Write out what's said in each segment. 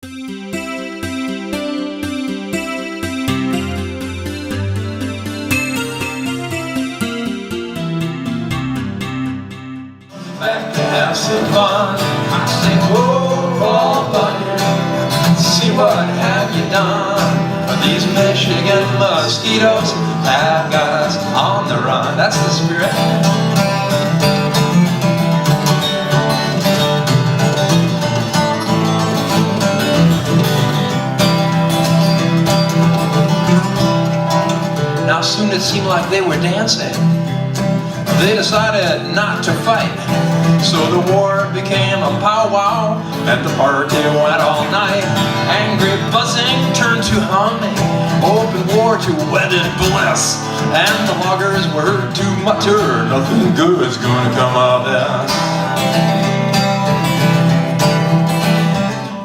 Back to have some fun. I say, whoa, oh, buddy, see what have you done? These Michigan mosquitoes have got us on the run. That's the spirit. Now soon it seemed like they were dancing. They decided not to fight, so the war became a powwow, and the party went all night. Angry buzzing turned to humming, open war to wedded bliss, and the loggers were to mutter, nothing good's gonna come of this.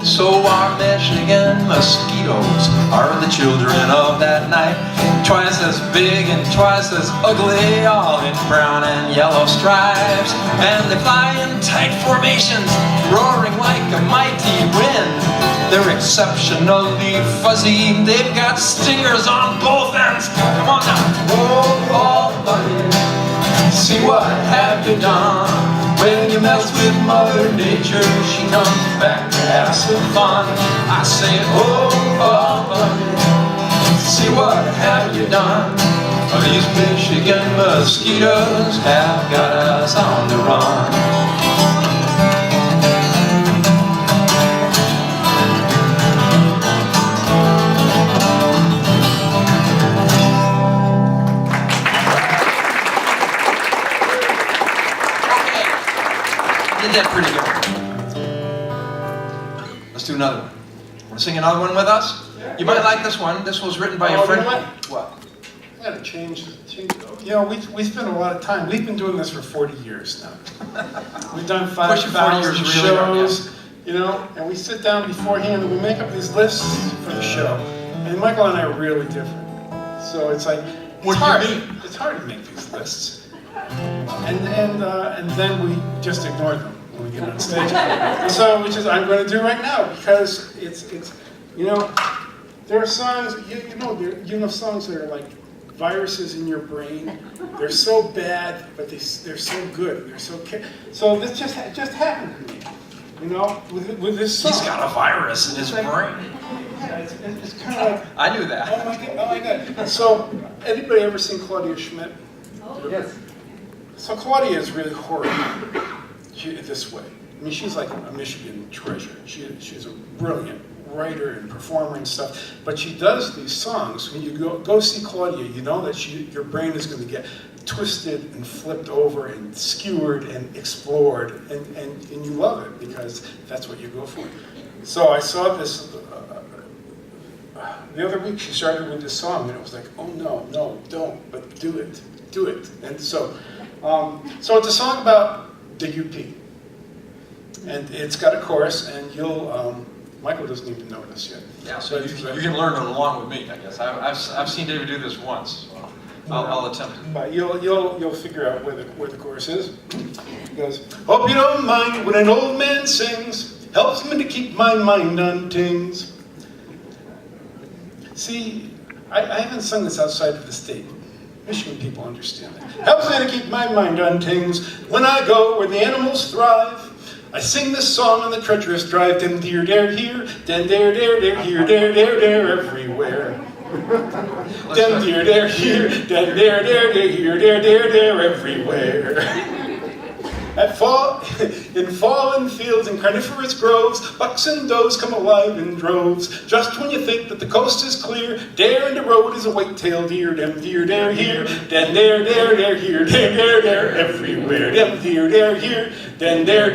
So our Michigan mosquitoes are the children of that night, twice as big and twice as ugly, all in brown and yellow stripes. And they fly in tight formations, roaring like a mighty wind. They're exceptionally fuzzy, they've got stingers on both ends. Come on now. Oh, oh, buddy, see what have you done? When you mess with Mother Nature, she comes back to have some fun. I say, oh, oh, buddy, see what have you done? These Michigan mosquitoes have got us on the run. Did that pretty good. Let's do another one. Want to sing another one with us? You might like this one. This was written by a friend. You know what? I gotta change it. You know, we spend a lot of time. We've been doing this for 40 years now. We've done 5,000 shows, you know, and we sit down beforehand and we make up these lists for the show. And Michael and I are really different. So it's like, it's hard. It's hard to make these lists. And then we just ignore them when we get on stage. So, which is I'm going to do right now, because it's you know, there are songs, you know songs that are like viruses in your brain. They're so bad, but they're so good. They're so this just happened to me. You know, with this song. He's got a virus in his brain. Yeah, it's kind of like. I knew that. Oh my God. So, anybody ever seen Claudia Schmidt? Oh. Yes. So Claudia is really horrible this way. I mean, she's like a Michigan treasure. She's a brilliant writer and performer and stuff. But she does these songs. When you go see Claudia, you know that your brain is going to get twisted and flipped over and skewered and explored, and you love it because that's what you go for. So I saw this the other week. She started with this song, and it was like, oh no, don't, but do it. And so it's a song about the UP, and it's got a chorus, and you'll. Michael doesn't even know this yet. Yeah, so you can learn it along with me, I guess. I've seen David do this once, so I'll attempt it. But you'll figure out where the chorus is. It goes, hope you don't mind when an old man sings, helps me to keep my mind on things. See, I haven't sung this outside of the state. Michigan people understand that. Helps me to keep my mind on things when I go where the animals thrive. I sing this song on the treacherous drive, dem deer dare here, den dare here, dare everywhere. Dem deer dare here, den dare here, dare everywhere. In fallen fields and carnivorous groves, bucks and does come alive in droves. Just when you think that the coast is clear, there in the road is a whitetail deer. Dem deer dare here, den dare here, dare everywhere. Dem deer dare here, den dare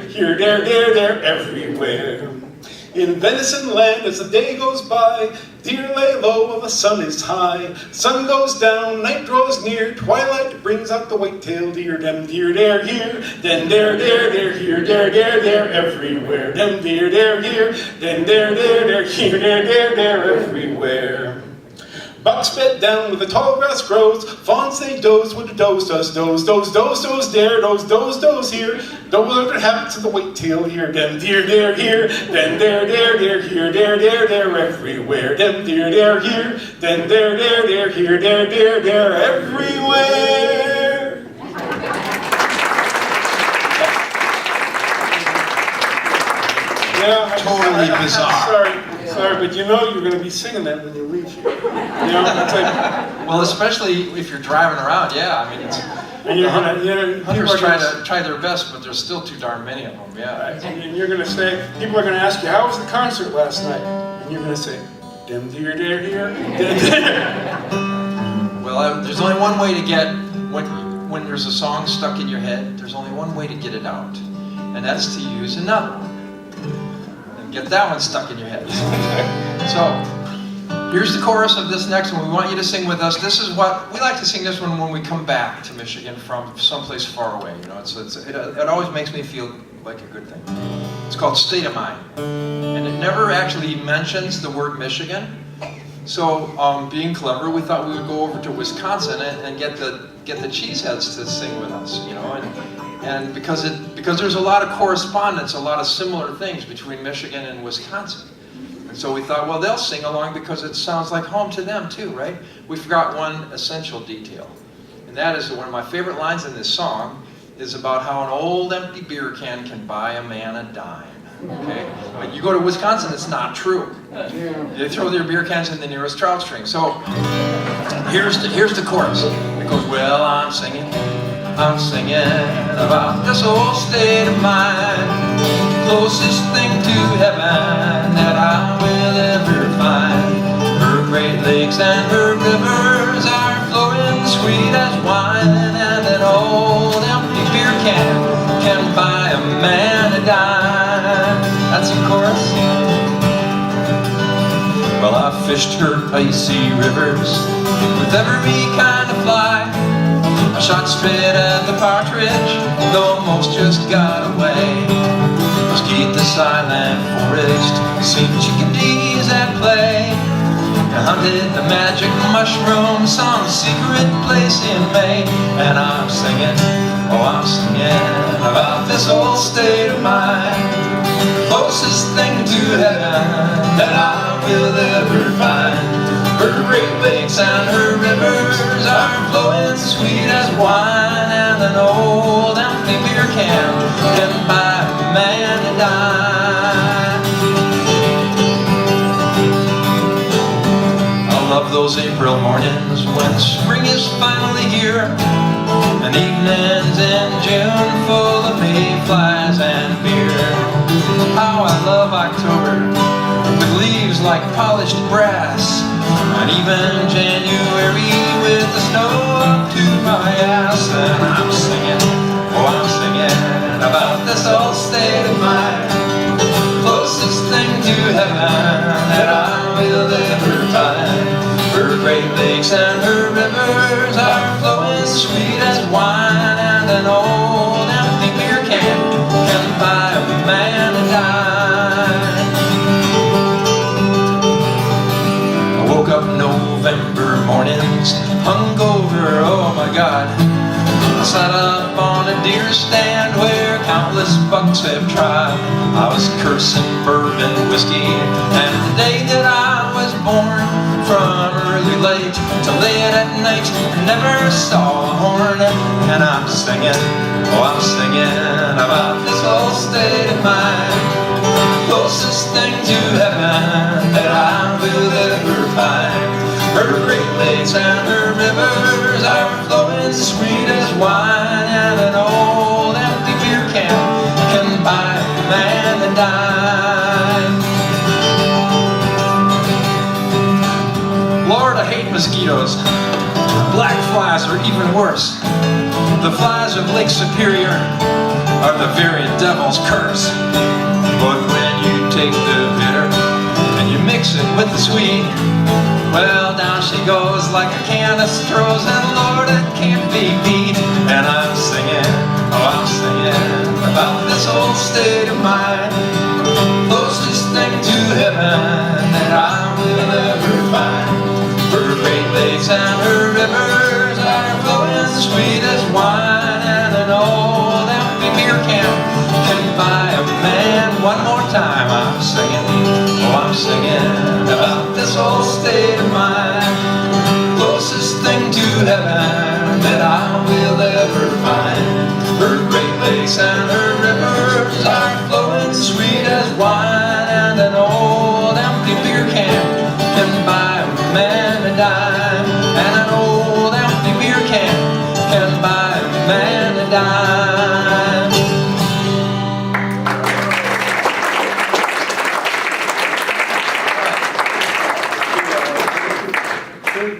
here, dare everywhere. In venison land, as the day goes by, deer lay low while the sun is high. Sun goes down, night draws near, twilight brings out the white-tailed deer. Dem deer dare here, den dare here, dare everywhere. Dem deer dare here, den dare here, dare everywhere. Bucks bed down where the tall grass grows. Fawns they doze where the doze does doze. Doze, doze, doze there, doze, doze, doze here. Doze other habits of the whitetail here. Dem deer, there, here. Dem there, here. There, everywhere. Dem deer, there, here. Dem there, here. There, everywhere. Yeah, Totally bizarre. Sorry, but you know you're going to be singing that when you leave here. You know, it's like, Well, especially if you're driving around, yeah. I mean, it's, and you're going to, hunters try their best, but there's still too darn many of them. Yeah. and you're going to say, people are going to ask you, how was the concert last night? And you're going to say, dem deer, there, here. Well, there's only one way to get when there's a song stuck in your head. There's only one way to get it out, and that's to use another one. Get that one stuck in your head. So, here's the chorus of this next one. We want you to sing with us. This is what we like to sing. This one when we come back to Michigan from someplace far away. You know, it always makes me feel like a good thing. It's called "State of Mind," and it never actually mentions the word Michigan. So, being clever, we thought we would go over to Wisconsin and get the cheeseheads to sing with us. You know, and because there's a lot of correspondence, a lot of similar things between Michigan and Wisconsin. And so we thought, well, they'll sing along because it sounds like home to them too, right? We forgot one essential detail. And that is one of my favorite lines in this song is about how an old empty beer can buy a man a dime. Okay? When you go to Wisconsin, it's not true. They throw their beer cans in the nearest trout stream. So here's the chorus. It goes, well, I'm singing about this old state of mind, closest thing to heaven that I will ever find. Her great lakes and her rivers are flowing sweet as wine, and an old empty beer can buy a man a dime. That's the chorus. Well, I fished her icy rivers with every kind of fly. I shot straight at the partridge, though most just got away. Mesquite the silent forest, seen chickadees at play. I hunted the magic mushroom, some secret place in May. And I'm singing about this old state of mind, closest thing to heaven that I will ever find. Her great lakes and her rivers are flowing sweet as wine, and an old empty beer can buy a man a dime. I love those April mornings when spring is finally here, and evenings in June full of mayflies and beer. How I love October with leaves like polished brass, and even January with the snow up to my ass. And I'm singing about this old state of mind, closest thing to heaven that I will ever find. Her great lakes and her rivers are flowing sweet as wine, and an old empty beer can buy a man a dime. Woke up November mornings, hungover, oh my God. I sat up on a deer stand where countless bucks have trod. I was cursing bourbon whiskey, and the day that I was born, from early late to late at night, I never saw a horn. And I'm singing about this old state of mind, closest thing to heaven that I will ever find. Her great lakes and her rivers are flowing sweet as wine, and an old empty beer can buy a man a dime. Lord, I hate mosquitoes. Black flies are even worse. The flies of Lake Superior are the very devil's curse. But when you take the bitter and you mix it with the sweet, well, down she goes like a can of Stroh's, and Lord, it can't be beat. And I'm singing about this old state of mind, closest thing to heaven that I will ever find. Her great singing about this old state of mind. Closest thing to heaven that I will ever find. Her Great Lakes and her rivers are flowing sweet as wine, and an old empty beer can buy a man a dime, and an old empty beer can buy a man a dime.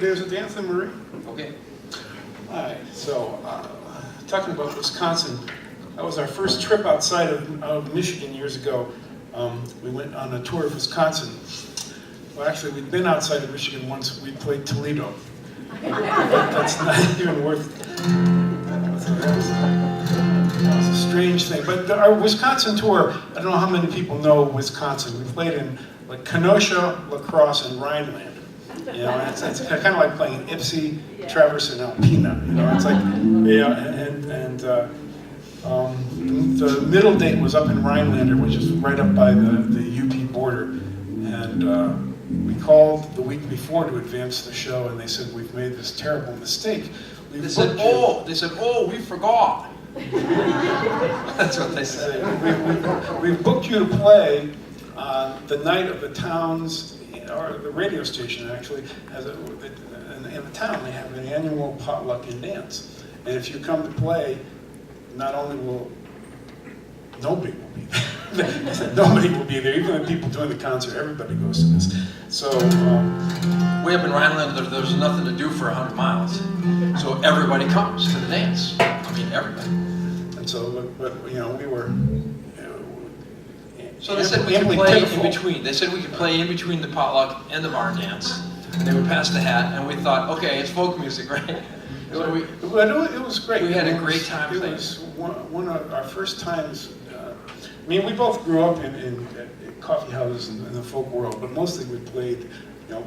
There's a dancing, Marie. Okay. All right, so talking about Wisconsin, that was our first trip outside of Michigan years ago. We went on a tour of Wisconsin. Well, actually, we'd been outside of Michigan once. We played Toledo. But that's not even worth. That was a strange thing. But our Wisconsin tour, I don't know how many people know Wisconsin. We played in like Kenosha, La Crosse, and Rhineland. You know, it's kind of like playing Ipsy, Traverse, and Alpena. You know, it's like, the middle date was up in Rhinelander, which is right up by the UP border. And we called the week before to advance the show, and they said, we've made this terrible mistake. They said, oh, we forgot. That's what they said. We've booked you to play the night of the town's, or the radio station actually, has in the town they have an annual potluck and dance. And if you come to play, not only will nobody will be there. Nobody will be there. Even the people doing the concert, everybody goes to this. So way up in Rhineland, there's nothing to do for 100 miles. So everybody comes to the dance. I mean, everybody. And so, but you know, we were. So they said we could play in between. They said we could play in between the potluck and the barn dance. And they would pass the hat, and we thought, okay, it's folk music, right? So it was great. We had a great time playing. It was one of our first times. I mean, we both grew up in coffee houses in the folk world, but mostly we played, you know,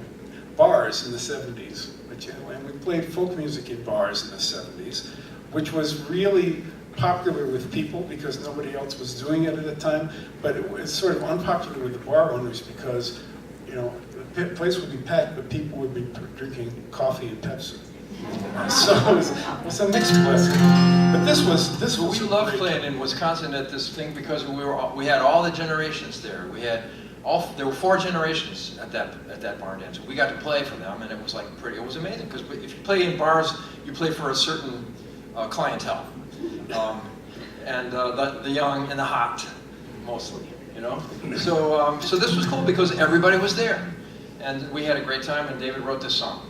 bars in the 70s. And we played folk music in bars in the 70s, which was really popular with people because nobody else was doing it at the time, but it was sort of unpopular with the bar owners because, you know, the place would be packed, but people would be drinking coffee and Pepsi. So it was a mixed blessing. But this was we loved playing in Wisconsin at this thing because we had all the generations there. There were 4 generations at that barn dance. We got to play for them, and it was like it was amazing because if you play in bars, you play for a certain clientele. And the young and the hot, mostly, you know. So this was cool because everybody was there, and we had a great time. And David wrote this song.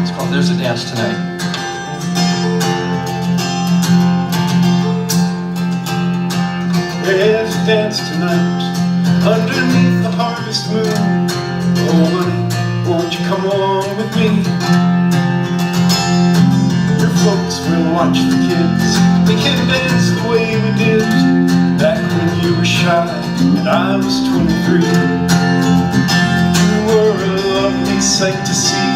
It's called "There's a Dance Tonight." There's a dance tonight underneath the harvest moon. Oh, honey, won't you come along with me? Folks will watch the kids. They can dance the way we did back when you were shy and I was 23. You were a lovely sight to see,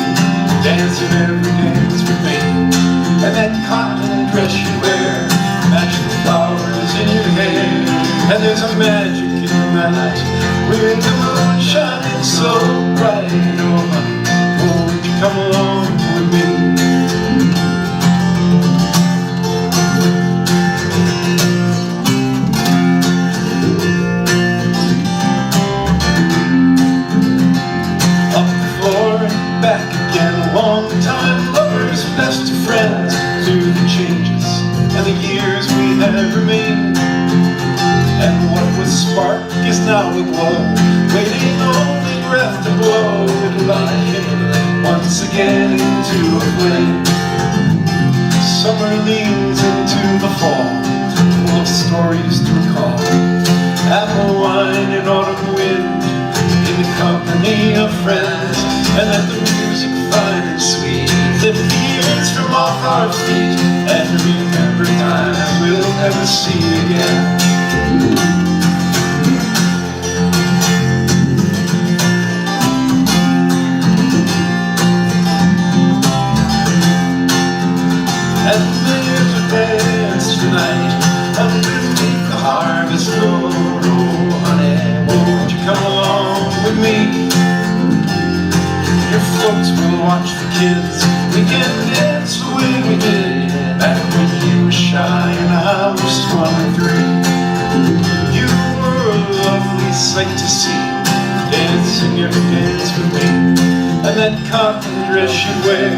dancing every dance with me. And that cotton dress you wear matched the flowers in your hair. And there's a magic in the night when the moon shines so bright. Oh, honey, won't you come along with me? Best of friends through the changes and the years we have remained. And what was spark is now a glow, waiting only breath to blow it like once again into a flame. Summer leans into the fall, full of stories to recall. Apple wine and autumn wind in the company of friends, and let the music fine and sweet lift the years from off our feet, and remember times we'll never see again. And there's a dance tonight underneath the harvest moon. Oh, watch the kids. We can dance the way we did back when you were shy and I was 23. You were a lovely sight to see, dancing every dance with me. And that cotton dress you wear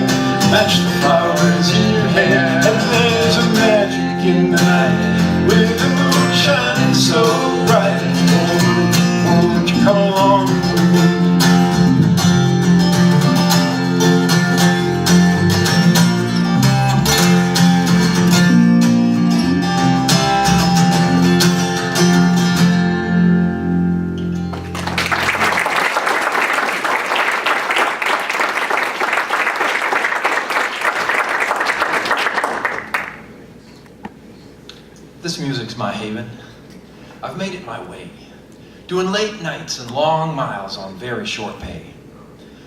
matched the flowers in your hair. And there's a magic in the night with the moon shining so bright. Oh, won't you come along with me? This music's my haven. I've made it my way, doing late nights and long miles on very short pay.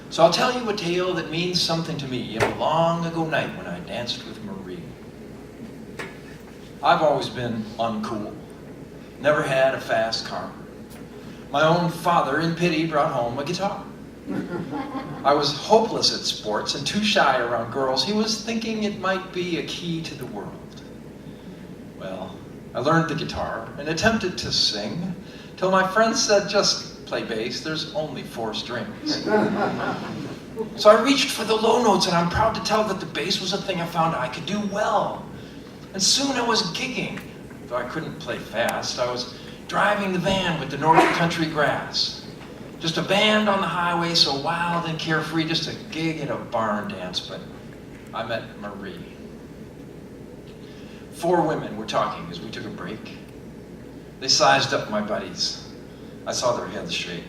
So I'll tell you a tale that means something to me in a long ago night when I danced with Marie. I've always been uncool, never had a fast car. My own father, in pity, brought home a guitar. I was hopeless at sports and too shy around girls. He was thinking it might be a key to the world. Well, I learned the guitar and attempted to sing till my friends said, just play bass, there's only 4 strings. So I reached for the low notes, and I'm proud to tell that the bass was a thing I found I could do well. And soon I was gigging. Though I couldn't play fast, I was driving the van with the North Country grass. Just a band on the highway, so wild and carefree, just a gig at a barn dance, but I met Marie. 4 women were talking as we took a break. They sized up my buddies. I saw their heads shake.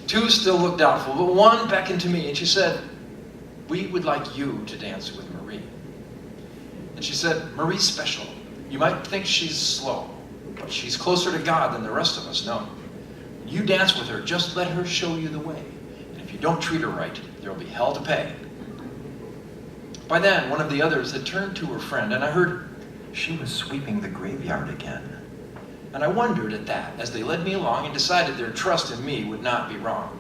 2 still looked doubtful, but 1 beckoned to me and she said, "We would like you to dance with Marie." And she said, "Marie's special. You might think she's slow, but she's closer to God than the rest of us know. When you dance with her, just let her show you the way. And if you don't treat her right, there'll be hell to pay." By then, one of the others had turned to her friend, and I heard she was sweeping the graveyard again. And I wondered at that as they led me along and decided their trust in me would not be wrong.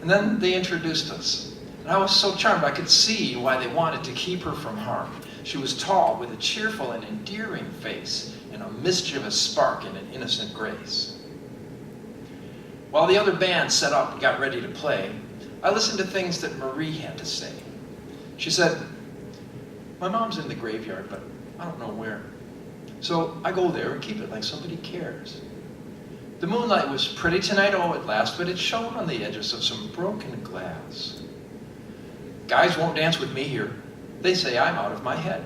And then they introduced us, and I was so charmed I could see why they wanted to keep her from harm. She was tall, with a cheerful and endearing face, and a mischievous spark and an innocent grace. While the other band set up and got ready to play, I listened to things that Marie had to say. She said, "My mom's in the graveyard, but I don't know where. So I go there and keep it like somebody cares. The moonlight was pretty tonight, oh at last, but it shone on the edges of some broken glass. Guys won't dance with me here. They say I'm out of my head.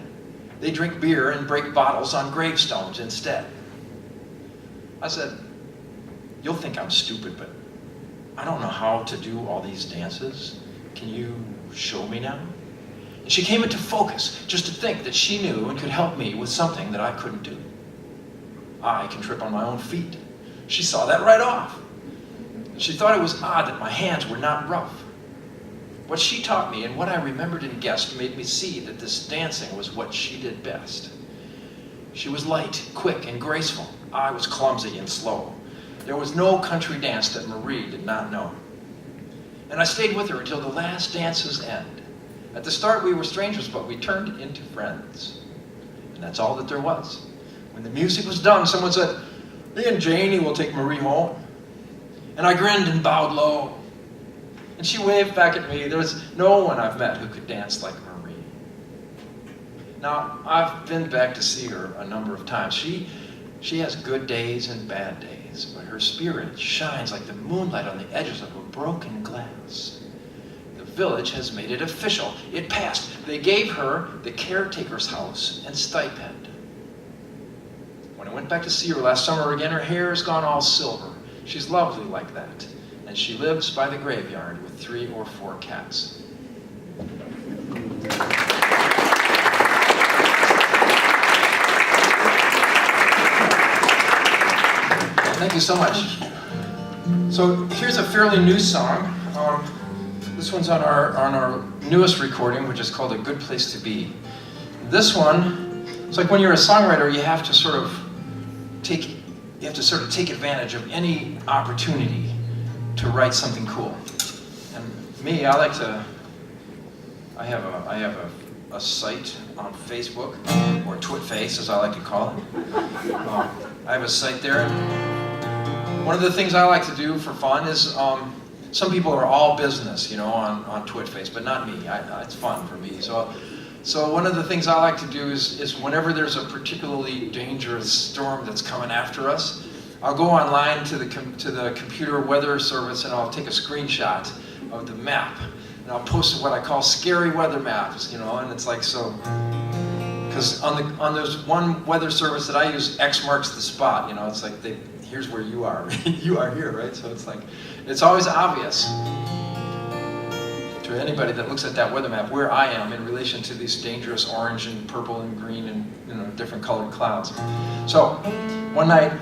They drink beer and break bottles on gravestones instead." I said, "You'll think I'm stupid, but I don't know how to do all these dances. Can you show me now?" And she came into focus just to think that she knew and could help me with something that I couldn't do. I can trip on my own feet. She saw that right off. She thought it was odd that my hands were not rough. What she taught me and what I remembered and guessed made me see that this dancing was what she did best. She was light, quick, and graceful. I was clumsy and slow. There was no country dance that Marie did not know. And I stayed with her until the last dance's end. At the start, we were strangers, but we turned into friends. And that's all that there was. When the music was done, someone said, "Me and Janie will take Marie home." And I grinned and bowed low. And she waved back at me. There's no one I've met who could dance like Marie. Now, I've been back to see her a number of times. She has good days and bad days, but her spirit shines like the moonlight on the edges of a broken glass. The village has made it official. It passed. They gave her the caretaker's house and stipend. When I went back to see her last summer again, her hair has gone all silver. She's lovely like that. And she lives by the graveyard with 3 or 4 cats. Thank you so much. So here's a fairly new song. This one's on our newest recording, which is called "A Good Place to Be." This one, it's like when you're a songwriter, you have to sort of take advantage of any opportunity to write something cool. Me, I have a site on Facebook, or Twitface as I like to call it. I have a site there, and one of the things I like to do for fun is, some people are all business, you know, on Twitface, but not me. It's fun for me. So one of the things I like to do is whenever there's a particularly dangerous storm that's coming after us, I'll go online to the computer weather service and I'll take a screenshot of the map. And I'll post what I call scary weather maps, you know, and it's like, so, because on there's one weather service that I use, X marks the spot, you know, it's like, here's where you are, you are here, right? So it's like, it's always obvious to anybody that looks at that weather map where I am in relation to these dangerous orange and purple and green and, you know, different colored clouds. So, one night,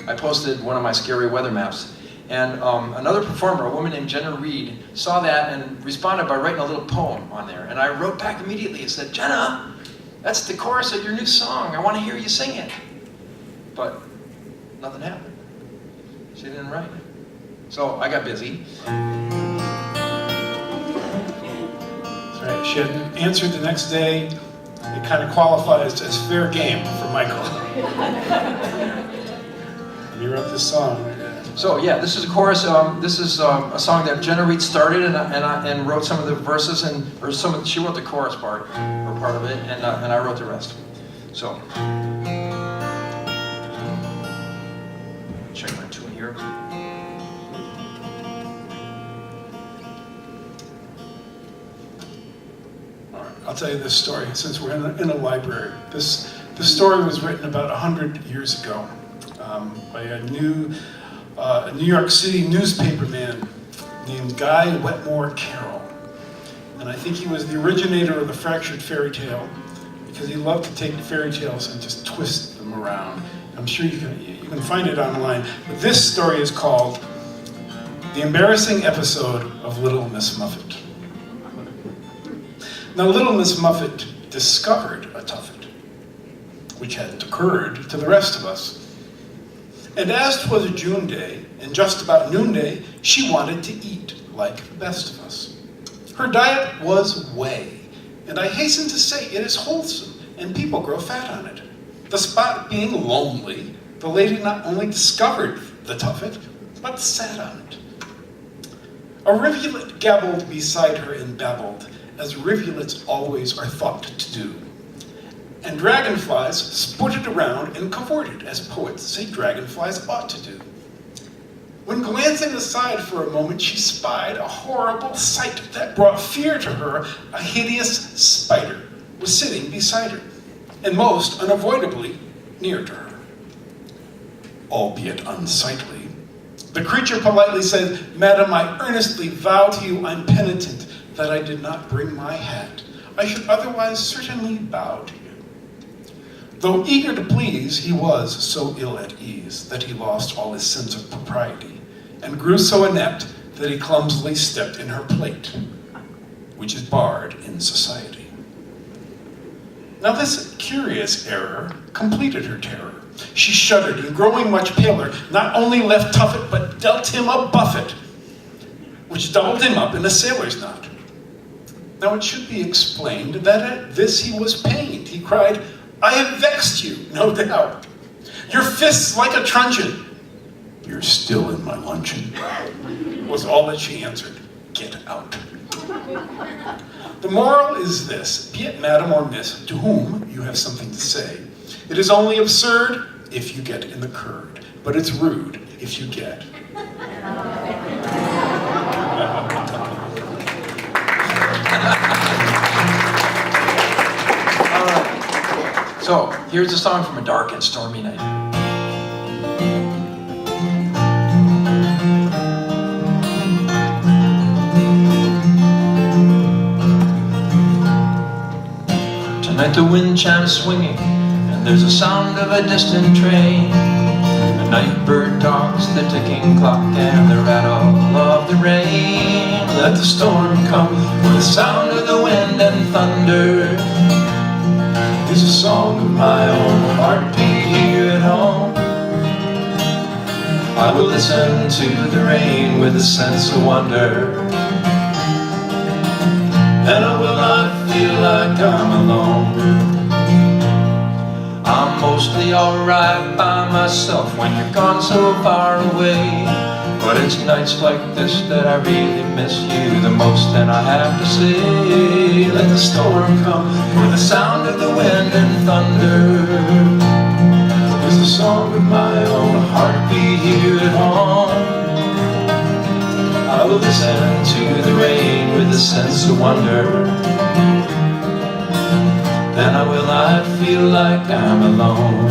I posted one of my scary weather maps. And another performer, a woman named Jenna Reed, saw that and responded by writing a little poem on there. And I wrote back immediately and said, Jenna, that's the chorus of your new song. I want to hear you sing it. But nothing happened. She didn't write it. So I got busy. That's right. She hadn't answered the next day. It kind of qualifies as fair game for Michael. He wrote this song. So yeah, this is a chorus. This is a song that Jenna Reed started and wrote some of the verses she wrote the chorus part or part of it, and I wrote the rest. So check my tune here. All right, I'll tell you this story since we're in a library. This story was written about 100 years ago by a New York City newspaperman named Guy Wetmore Carroll. And I think he was the originator of the fractured fairy tale because he loved to take fairy tales and just twist them around. I'm sure you can find it online. But this story is called The Embarrassing Episode of Little Miss Muffet. Now, Little Miss Muffet discovered a tuffet, which hadn't occurred to the rest of us. And as 'twas a June day, and just about noonday, she wanted to eat like the best of us. Her diet was whey, and I hasten to say it is wholesome, and people grow fat on it. The spot being lonely, the lady not only discovered the tuffet, but sat on it. A rivulet gabbled beside her and babbled, as rivulets always are thought to do. And dragonflies sported around and cavorted, as poets say dragonflies ought to do. When glancing aside for a moment, she spied a horrible sight that brought fear to her. A hideous spider was sitting beside her, and most unavoidably near to her. Albeit unsightly, the creature politely said, Madam, I earnestly vow to you I'm penitent that I did not bring my hat. I should otherwise certainly bow to you. Though eager to please, he was so ill at ease that he lost all his sense of propriety and grew so inept that he clumsily stepped in her plate, which is barred in society. Now this curious error completed her terror. She shuddered and growing much paler, not only left Tuffet, but dealt him a buffet, which doubled him up in a sailor's knot. Now it should be explained that at this he was pained. He cried, I have vexed you, no doubt. Your fists like a truncheon. You're still in my luncheon, was all that she answered. Get out. The moral is this, be it madam or miss, to whom you have something to say. It is only absurd if you get in the curd, but it's rude if you get. So, here's a song from a dark and stormy night. Tonight the wind chimes swinging, and there's a sound of a distant train. A night bird talks the ticking clock and the rattle of the rain. Let the storm come with the sound of the wind and thunder. Is a song of my own heartbeat here at home. I will listen to the rain with a sense of wonder. then I will not feel like I'm alone. I'm mostly alright by myself when you're gone so far away. But it's nights like this that I really miss you the most. And I have to say, let the storm come with the sound of the wind and thunder. There's a song of my own heartbeat here at home. I will listen to the rain with a sense of wonder. Then I will not feel like I'm alone.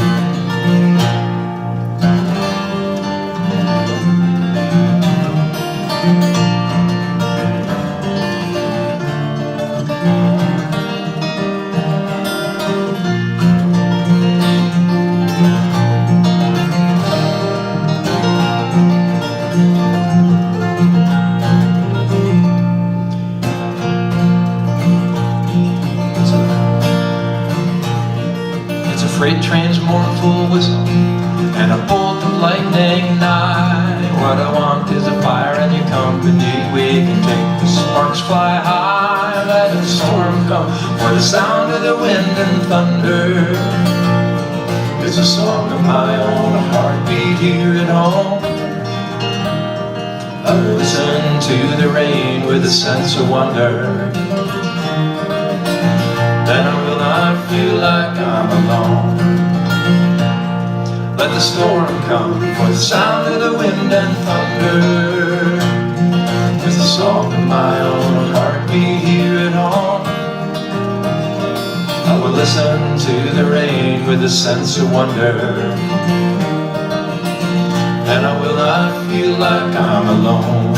Freight train's mournful whistle and a bolt of lightning nigh. What I want is a fire in your company. We can take the sparks fly high. Let the storm come for the sound of the wind and thunder. It's a song of my own heartbeat here at home. I listen to the rain with a sense of wonder. Then I will not feel like I'm alone. Let the storm come for the sound of the wind and thunder. It's the song of my own heartbeat here at home. I will listen to the rain with a sense of wonder. And I will not feel like I'm alone.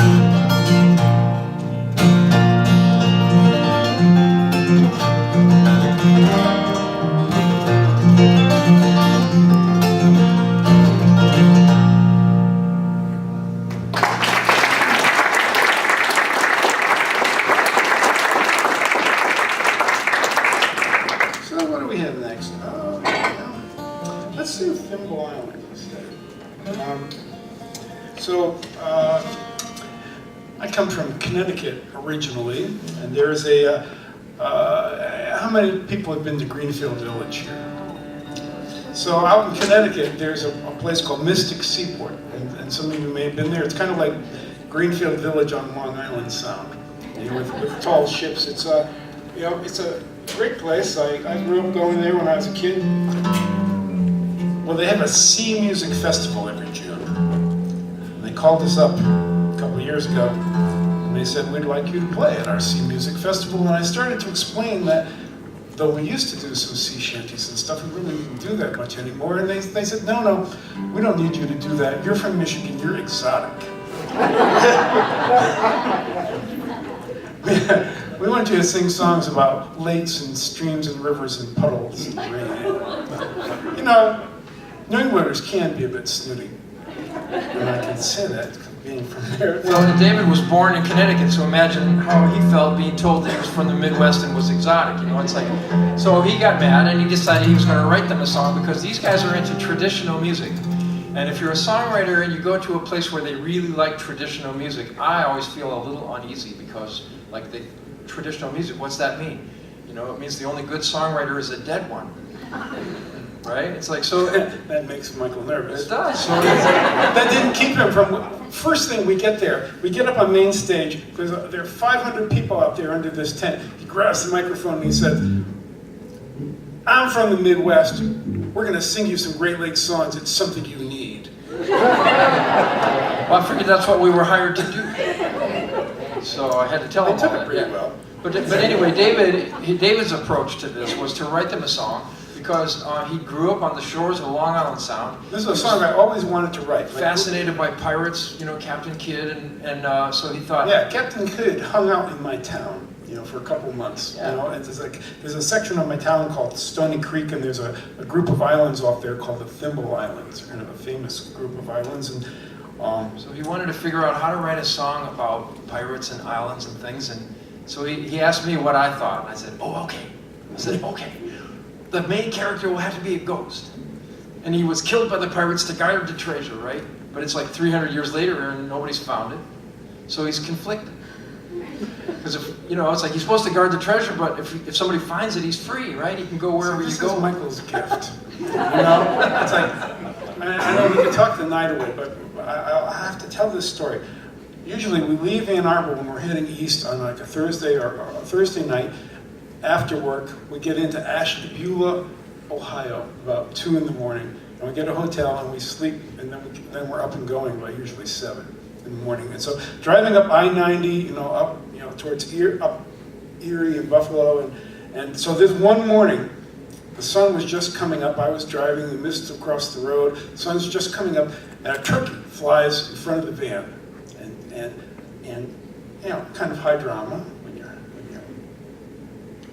Let's do Thimble Island instead. I come from Connecticut originally, and there's a, how many people have been to Greenfield Village here? So out in Connecticut, there's a place called Mystic Seaport, and some of you may have been there. It's kind of like Greenfield Village on Long Island Sound, with tall ships. It's a, it's a great place. I grew up going there when I was a kid. Well, they have a sea music festival every June. And they called us up a couple of years ago, and they said, we'd like you to play at our sea music festival. And I started to explain that though we used to do some sea shanties and stuff, we really didn't do that much anymore. And they said, no, we don't need you to do that. You're from Michigan, you're exotic. We want you to sing songs about lakes and streams and rivers and puddles and rain. You know, New Englanders can be a bit snooty. And I can say that being from there. Well, David was born in Connecticut, so imagine how he felt being told that he was from the Midwest and was exotic. You know, it's like, so he got mad and he decided he was going to write them a song because these guys are into traditional music. And if you're a songwriter and you go to a place where they really like traditional music, I always feel a little uneasy because, like, the traditional music, what's that mean? You know, it means the only good songwriter is a dead one. Right? It's like, so... That makes Michael nervous. It does. So that didn't keep him from... First thing we get there, we get up on main stage, because there are 500 people out there under this tent. He grabs the microphone and he said, I'm from the Midwest. We're going to sing you some Great Lakes songs. It's something you need. Well, I figured that's what we were hired to do. So I had to tell him They took all it that. pretty well. But anyway, David's approach to this was to write them a song because he grew up on the shores of the Long Island Sound. This is a song I always wanted to write. Fascinated by pirates, you know, Captain Kidd, and so he thought... Yeah, Captain Kidd hung out in my town, you know, for a couple months. Yeah. You know, and it's like, there's a section of my town called Stony Creek, and there's a group of islands off there called the Thimble Islands, kind of a famous group of islands. And so he wanted to figure out how to write a song about pirates and islands and things, and so he asked me what I thought, and I said, oh, okay. I said, okay. The main character will have to be a ghost. And he was killed by the pirates to guard the treasure, right? But it's like 300 years later and nobody's found it. So he's conflicted. Because if, you know, it's like he's supposed to guard the treasure, but if somebody finds it, he's free, right? He can go wherever you go. This is Michael's gift. You know, it's like, I know we could talk the night away, but I have to tell this story. Usually we leave Ann Arbor when we're heading east on like a Thursday or a Thursday night. After work, we get into Ashtabula, Ohio, about 2 in the morning, and we get a hotel and we sleep, and then we're up and going by usually 7 in the morning. And so driving up I-90, you know, up, you know, towards Erie and Buffalo, and so this one morning, the sun was just coming up. I was driving, the mist across the road. The sun's just coming up, and a turkey flies in front of the van, and you know, kind of high drama when you're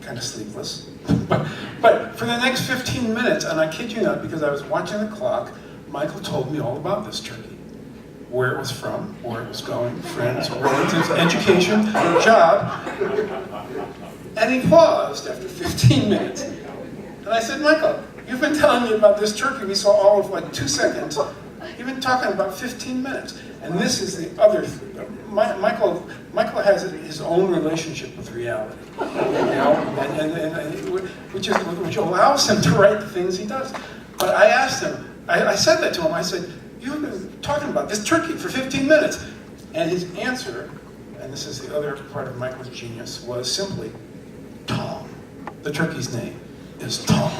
kind of sleepless. But for the next 15 minutes, and I kid you not, because I was watching the clock, Michael told me all about this turkey. Where it was from, where it was going, friends, relatives, education, job. And he paused after 15 minutes. And I said, Michael, you've been telling me about this turkey we saw all of like 2 seconds. You've been talking about 15 minutes. And this is the other thing. Michael has his own relationship with reality, you know, and which allows him to write the things he does. But I asked him, I said that to him, I said, you've been talking about this turkey for 15 minutes. And his answer, and this is the other part of Michael's genius, was simply, Tom. The turkey's name is Tom.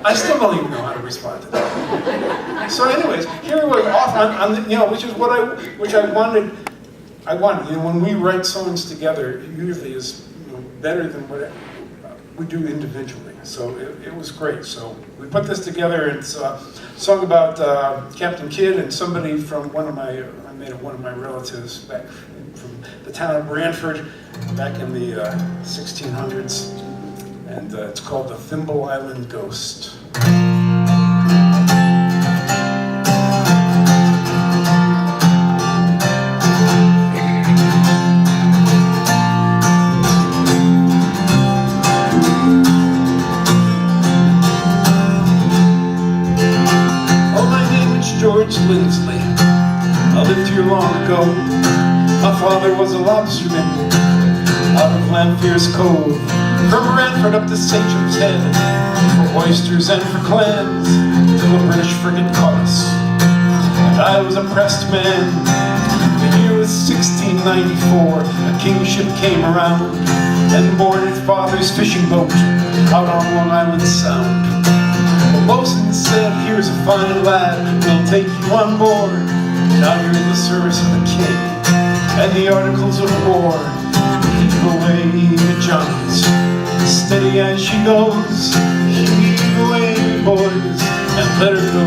I still don't even know how to respond to that. So anyways, here we were off on the, you know, which I wanted, you know, when we write songs together, it usually is, you know, better than what we do individually. So it was great. So we put this together. It's a song about Captain Kidd and somebody from one of my relatives back from the town of Brantford back in the 1600s. And it's called the Thimble Island Ghost. George Lindsley. I lived here long ago. My father was a lobsterman out of Lanfear's Cove. From Brantford up to St. John's Head, for oysters and for clams, till the British frigate caught us. And I was a pressed man. The year was 1694. A kingship came around and boarded father's fishing boat out on Long Island Sound. The bosun said, here's a fine lad, we'll take you on board. Now you're in the service of the king, and the articles of war. Heave away the Johnnies, steady as she goes. Heave away, boys, and let her go.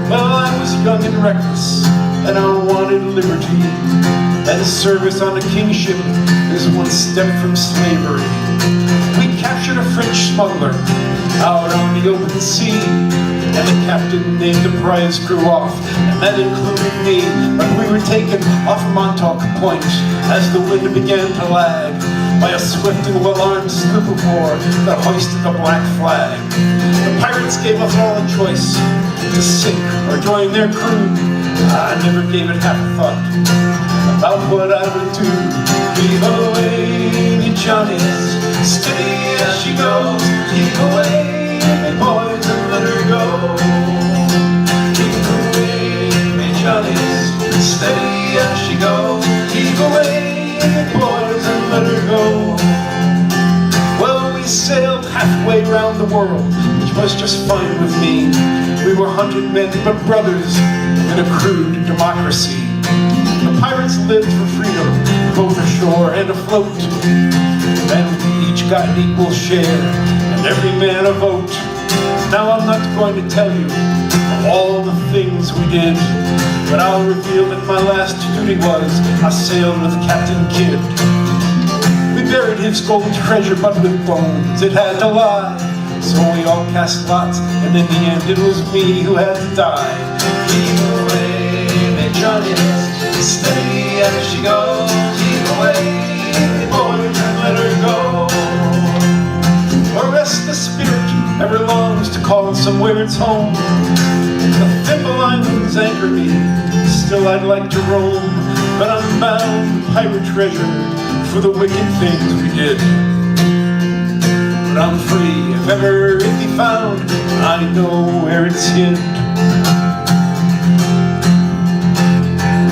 Well, I was young and reckless, and I wanted liberty. And service on a kingship is one step from slavery. We captured a French smuggler out on the open sea, and the captain named the prize crew off, and that included me. But we were taken off Montauk Point as the wind began to lag by a swift and well-armed sloop of war that hoisted the black flag. The pirates gave us all a choice to sink or join their crew. I never gave it half a thought about what I would do. Heave away the Johnnies, steady as she goes. Heave away the boys and let her go. Heave away the Johnnies, steady as she goes. Heave away the boys and let her go. Well, we sailed halfway round the world, which was just fine with me. We were 100 men, but brothers in a crude democracy. The pirates lived for freedom, both ashore and afloat. And we each got an equal share, and every man a vote. Now I'm not going to tell you of all the things we did, but I'll reveal that my last duty was I sailed with Captain Kidd. We buried his gold treasure, but with bones it had to lie. So we all cast lots, and in the end it was me who had to die. Heave away, the Johnnies, steady as she goes. Heave away, boys, and let her go. Arrest the spirit ever longs to call somewhere its home. The Thimble Islands anchor me, still I'd like to roam, but I'm bound to pirate treasure for the wicked things we did. But I'm free if ever it be found, I know where it's hid.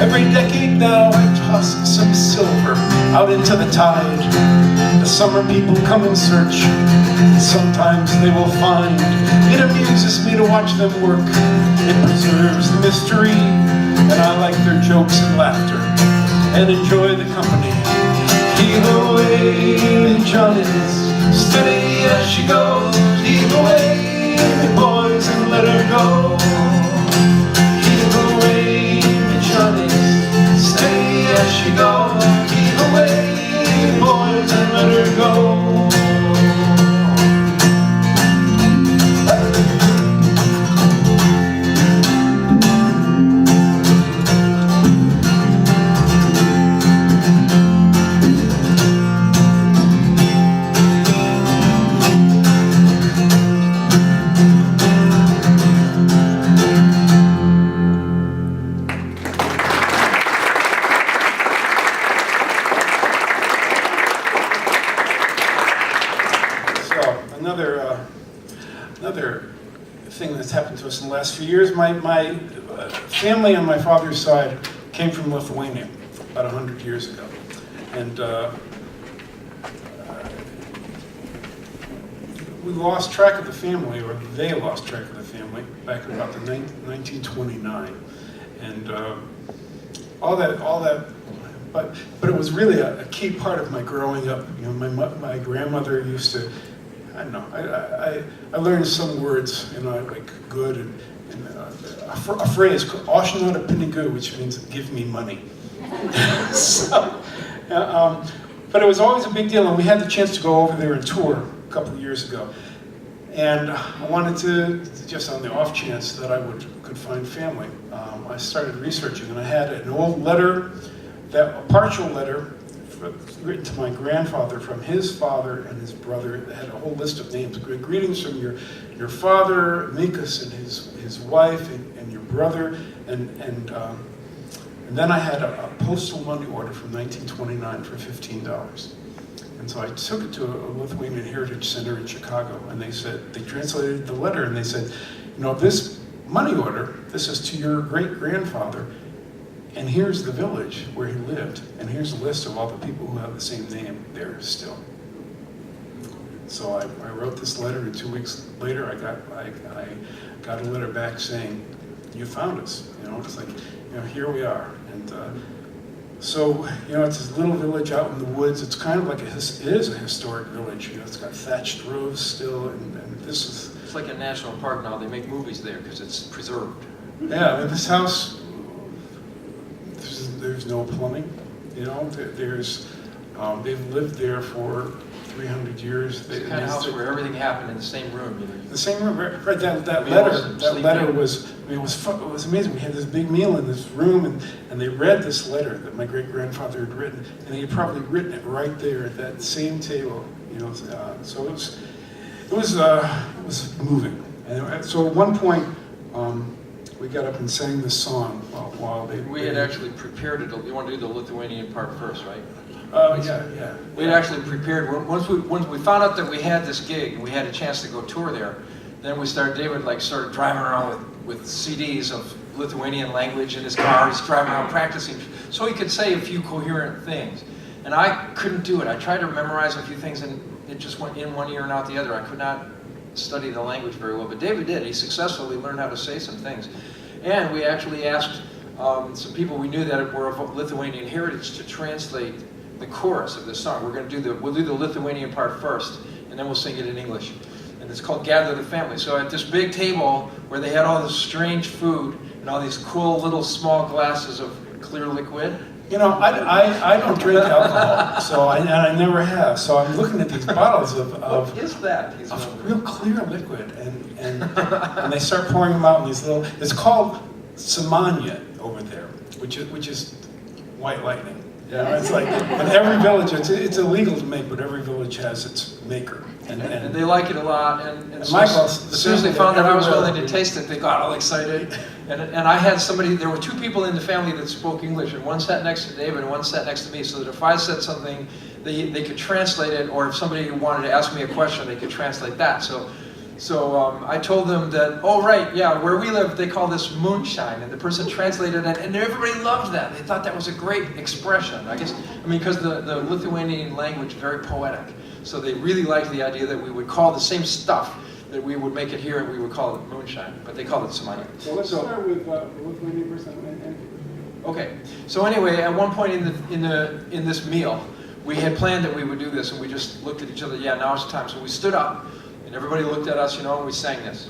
Every decade now I toss some silver out into the tide. The summer people come in search, and sometimes they will find. It amuses me to watch them work, it preserves the mystery, and I like their jokes and laughter, and enjoy the company. Heave away, Johnny's steady as she goes. Heave away, boys, and let her go. Heave away, Johnny's steady as she goes. Heave away, boys, and let her go. Another thing that's happened to us in the last few years, my family on my father's side came from Lithuania about 100 years ago. And we lost track of the family, or they lost track of the family, back in about 1929. And all that, but it was really a key part of my growing up. You know, my grandmother used to, I don't know, I learned some words, you know, like good, and a phrase, "Oshnota Pinigu," which means "give me money." So, but it was always a big deal, and we had the chance to go over there and tour a couple of years ago. And I wanted to, just on the off chance that I could find family, I started researching, and I had an old letter, a partial letter, written to my grandfather from his father and his brother. It had a whole list of names. Greetings from your father, Mikas, and his wife, and your brother, and then I had a postal money order from 1929 for $15. And so I took it to a Lithuanian Heritage Center in Chicago, and they translated the letter, and they said, you know, this money order, this is to your great-grandfather, and here's the village where he lived, and here's a list of all the people who have the same name there still. So I wrote this letter, and 2 weeks later I got a letter back saying, you found us. You know, it's like, you know, here we are. And so, you know, it's this little village out in the woods. It's kind of like it is a historic village. You know, it's got thatched roofs still, and this is... It's like a national park now. They make movies there because it's preserved. Yeah, I mean, this house, there's no plumbing, you know, they've lived there for 300 years. It's the kind of house where everything happened in the same room, you know. The same room, right, that letter was, I mean, it was amazing. We had this big meal in this room, and they read this letter that my great-grandfather had written, and he had probably written it right there at that same table, you know, so it was moving. And so at one point, we got up and sang this song while they... We had actually prepared it. You want to do the Lithuanian part first, right? Yeah. We had actually prepared, once we found out that we had this gig, and we had a chance to go tour there, then David started driving around with CDs of Lithuanian language in his car. He's driving around practicing, so he could say a few coherent things. And I couldn't do it. I tried to memorize a few things, and it just went in one ear and out the other. I could not study the language very well, but David did. He successfully learned how to say some things. And we actually asked some people we knew that were of Lithuanian heritage to translate the chorus of this song. We'll do the Lithuanian part first, and then we'll sing it in English. And it's called Gather the Family. So at this big table where they had all this strange food and all these cool little small glasses of clear liquid. You know, I don't drink alcohol, so I never have. So I'm looking at these bottles of what is that? Of real clear liquid, and they start pouring them out in these little. It's called samanya over there, which is white lightning, Yeah, it's like, in every village, it's illegal to make, but every village has its maker. And they like it a lot. And so Michael, as soon as they found that I was everywhere- willing to taste it, they got all excited. And I had somebody, there were two people in the family that spoke English, and one sat next to David and one sat next to me, so that if I said something, they could translate it, or if somebody wanted to ask me a question, they could translate that. So I told them that, oh right, yeah, where we live, they call this moonshine, and the person translated it, and everybody loved that. They thought that was a great expression. I mean, because the Lithuanian language is very poetic, so they really liked the idea that we would call the same stuff, that we would make it here, and we would call it moonshine, but they called it samani. So let's start with Lithuanian person. Okay, so anyway, at one point in this meal, we had planned that we would do this, and we just looked at each other, yeah, now it's time. So we stood up, and everybody looked at us, and we sang this.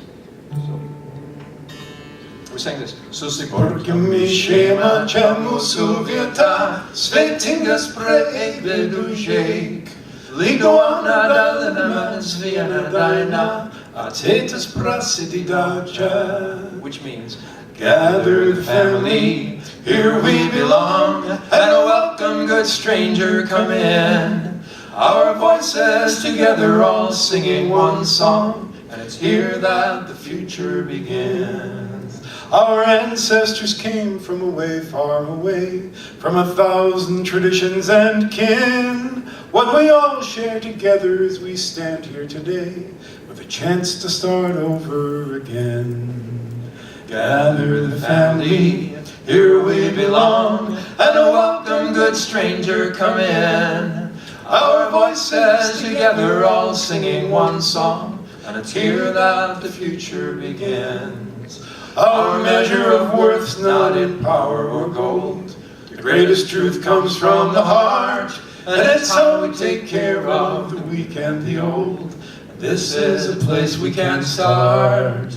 We sang this. Susiporkim šeima čia mūsų vieta, svetingas praeivė dužeik. Lyduona dalinamas viena daina, ateitis prasideda čia. Which means, gather the family, here we belong, and a welcome good stranger come in. Our voices together all singing one song, and it's here that the future begins. Our ancestors came from away, far away, from 1,000 traditions and kin. What we all share together as we stand here today, with a chance to start over again. Gather the family, here we belong, and a welcome good stranger come in. Our voices together all singing one song, and it's here that the future begins. Our measure of worth's not in power or gold. The greatest truth comes from the heart, and it's how we take care of the weak and the old. This is a place we can start.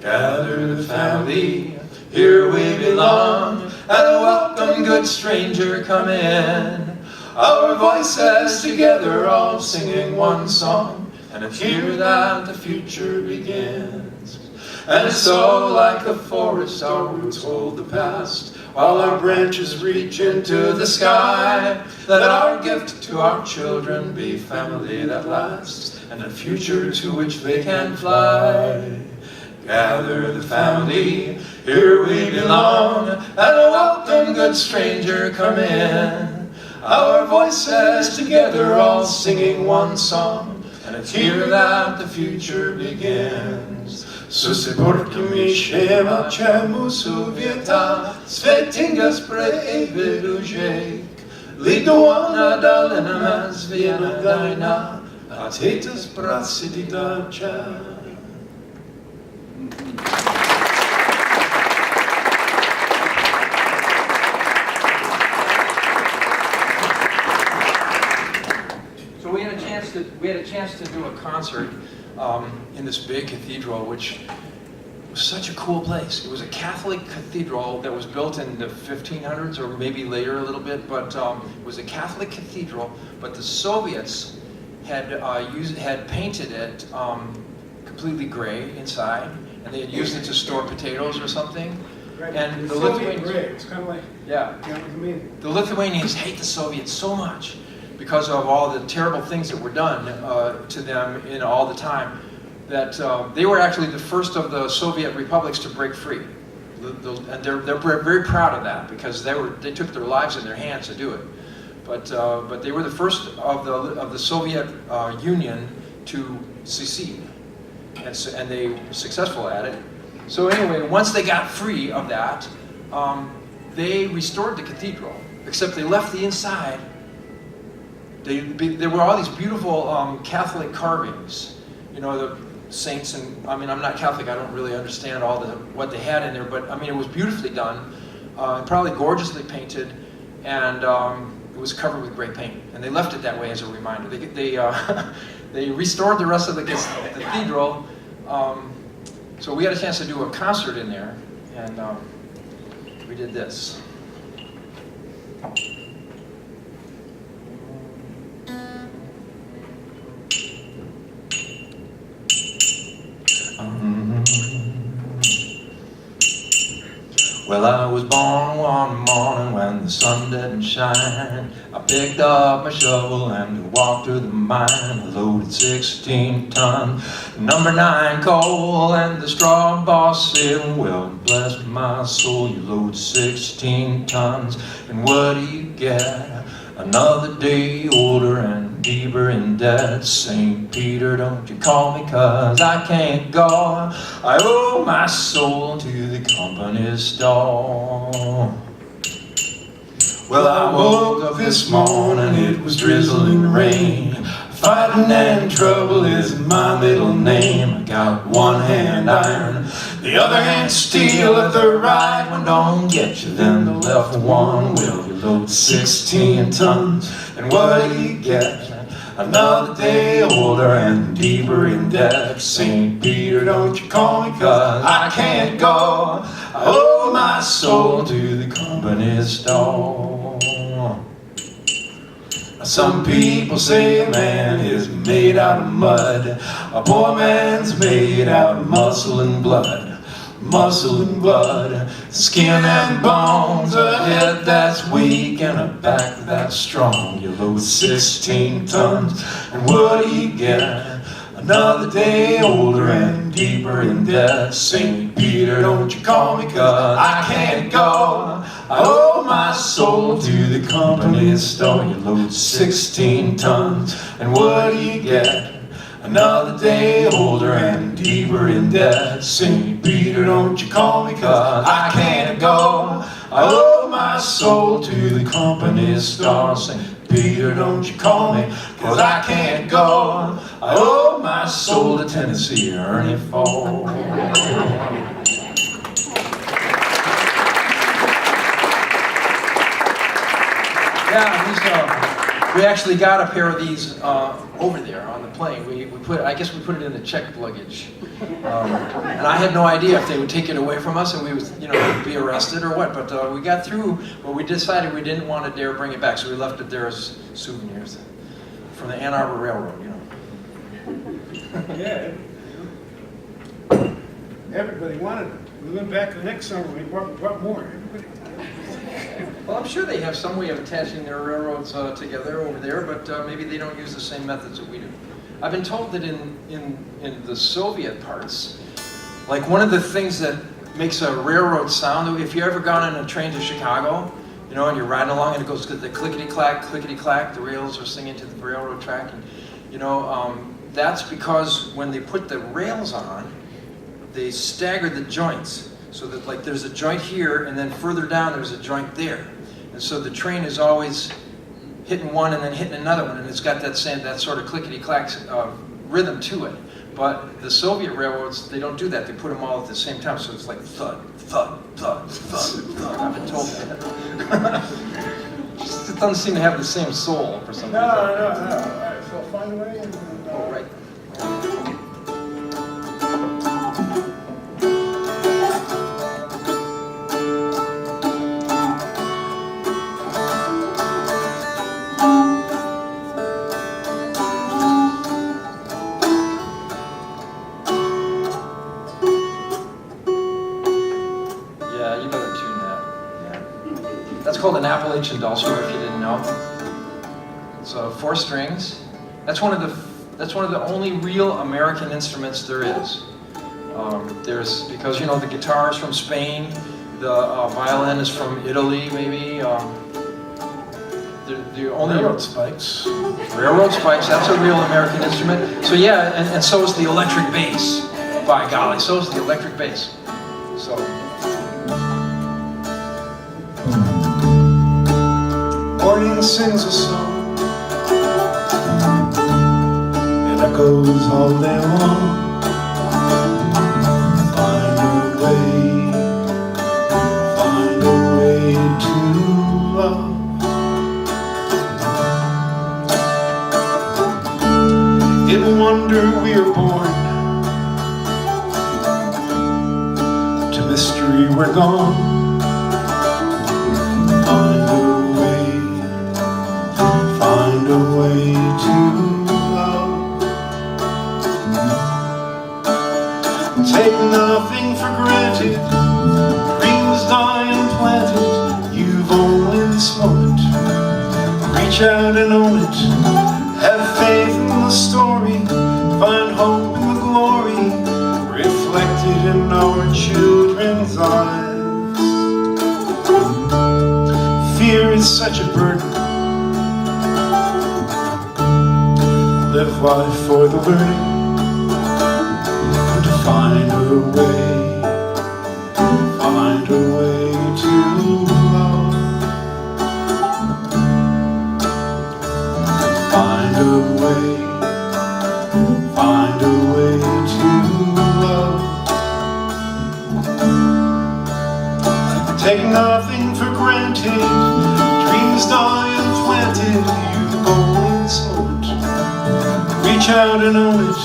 Gather the family, here we belong, and a welcome good stranger come in. Our voices together all singing one song, and it's here that the future begins. And so like the forest our roots hold the past, while our branches reach into the sky. Let our gift to our children be family that lasts, and a future to which they can fly. Gather the family, here we belong, and a welcome good stranger come in. Our voices together all singing one song, and it's here that the future begins. Susiporkim šeima čia mūsų vieta, svetingas praeivė dužeik. Lyduona dalinamas viena daina, ateitis prasideda čia. so we had a chance to do a concert in this big cathedral, which was such a cool place. It was a Catholic cathedral that was built in the 1500s, or maybe later a little bit, but it was a Catholic cathedral, but the Soviets had painted it completely gray inside, and they had used it to store potatoes or something. And the Lithuanians, It's kind of like, yeah, the Lithuanians hate the Soviets so much because of all the terrible things that were done to them in all the time, that they were actually the first of the Soviet republics to break free. And they're very proud of that, because they took their lives in their hands to do it. But they were the first of the Soviet Union to secede, and they were successful at it. So anyway, once they got free of that, they restored the cathedral, except they left the inside. There were all these beautiful Catholic carvings, the saints, and I mean, I'm not Catholic, I don't really understand what they had in there, but I mean, it was beautifully done, probably gorgeously painted, and it was covered with gray paint, and they left it that way as a reminder. They restored the rest of the cathedral, so we had a chance to do a concert in there, and we did this. Well, I was born one morning when the sun didn't shine. I picked up my shovel and walked to the mine. I loaded 16 tons, number 9 coal, and the straw boss said, well, bless my soul, you load 16 tons, and what do you get? Another day older and deeper in debt. St. Peter, don't you call me, 'cause I can't go. I owe my soul to the company store. Well, I woke up this morning, it was drizzling rain. Fighting and trouble is my middle name. I got one hand iron, the other hand steel. If the right one don't get you, then the left one will. You load 16 tons, and what do you get? Another day older and deeper in debt. St. Peter, don't you call me, 'cause I can't go. I owe my soul to the company store. Some people say a man is made out of mud. A poor man's made out of muscle and blood. Muscle and blood, skin and bones, a head that's weak and a back that's strong. You load 16 tons, and what do you get? Another day older and deeper in debt. St. Peter, don't you call me, 'cause I can't go. I owe my soul to the company store. You load 16 tons, and what do you get? Another day older and deeper in debt. St. Peter, don't you call me, 'cause I can't go. I owe my soul to the company store. St. Peter, don't you call me, 'cause I can't go. I owe my soul to Tennessee, Ernie Falls. Yeah, we actually got a pair of these over there on the plane. I guess we put it in the checked luggage, and I had no idea if they would take it away from us and we would, be arrested or what. But we got through. But we decided we didn't want to dare bring it back, so we left it there as souvenirs from the Ann Arbor Railroad. Yeah. Everybody wanted them. We went back the next summer, we brought more. Everybody. Well, I'm sure they have some way of attaching their railroads together over there, but maybe they don't use the same methods that we do. I've been told that in the Soviet parts, like one of the things that makes a railroad sound, if you've ever gone on a train to Chicago, and you're riding along and it goes the clickety-clack, the rails are singing to the railroad track, and that's because when they put the rails on, they stagger the joints. So that like there's a joint here, and then further down there's a joint there. And so the train is always hitting one and then hitting another one, and it's got that sort of clickety-clack rhythm to it. But the Soviet railroads, they don't do that. They put them all at the same time, so it's like thud, thud, thud, thud, thud. I've been told that. It doesn't seem to have the same soul for some reason. No. All right, so find a way. Oh, right. That's called an Appalachian dulcimer, if you didn't know. It's 4 strings. That's one of the only real American instruments there is. Because the guitar is from Spain, the violin is from Italy, maybe. The only Railroad spikes. Railroad spikes. That's a real American instrument. So yeah, and so is the electric bass. By golly, so is the electric bass. So. Morning sings a song, and it goes all day long. Find a way to love. In wonder we are born, to mystery we're gone. Find a way to love. Take nothing for granted. Dreams die Reach out and own it. Have faith in the story. Find hope in the glory reflected in our children's eyes. Fear is such a burden. Live life for the learning and to find a way to love. Find a way to love. Take nothing for granted. Dreams die unplanted. You golden moment. Reach out and own it.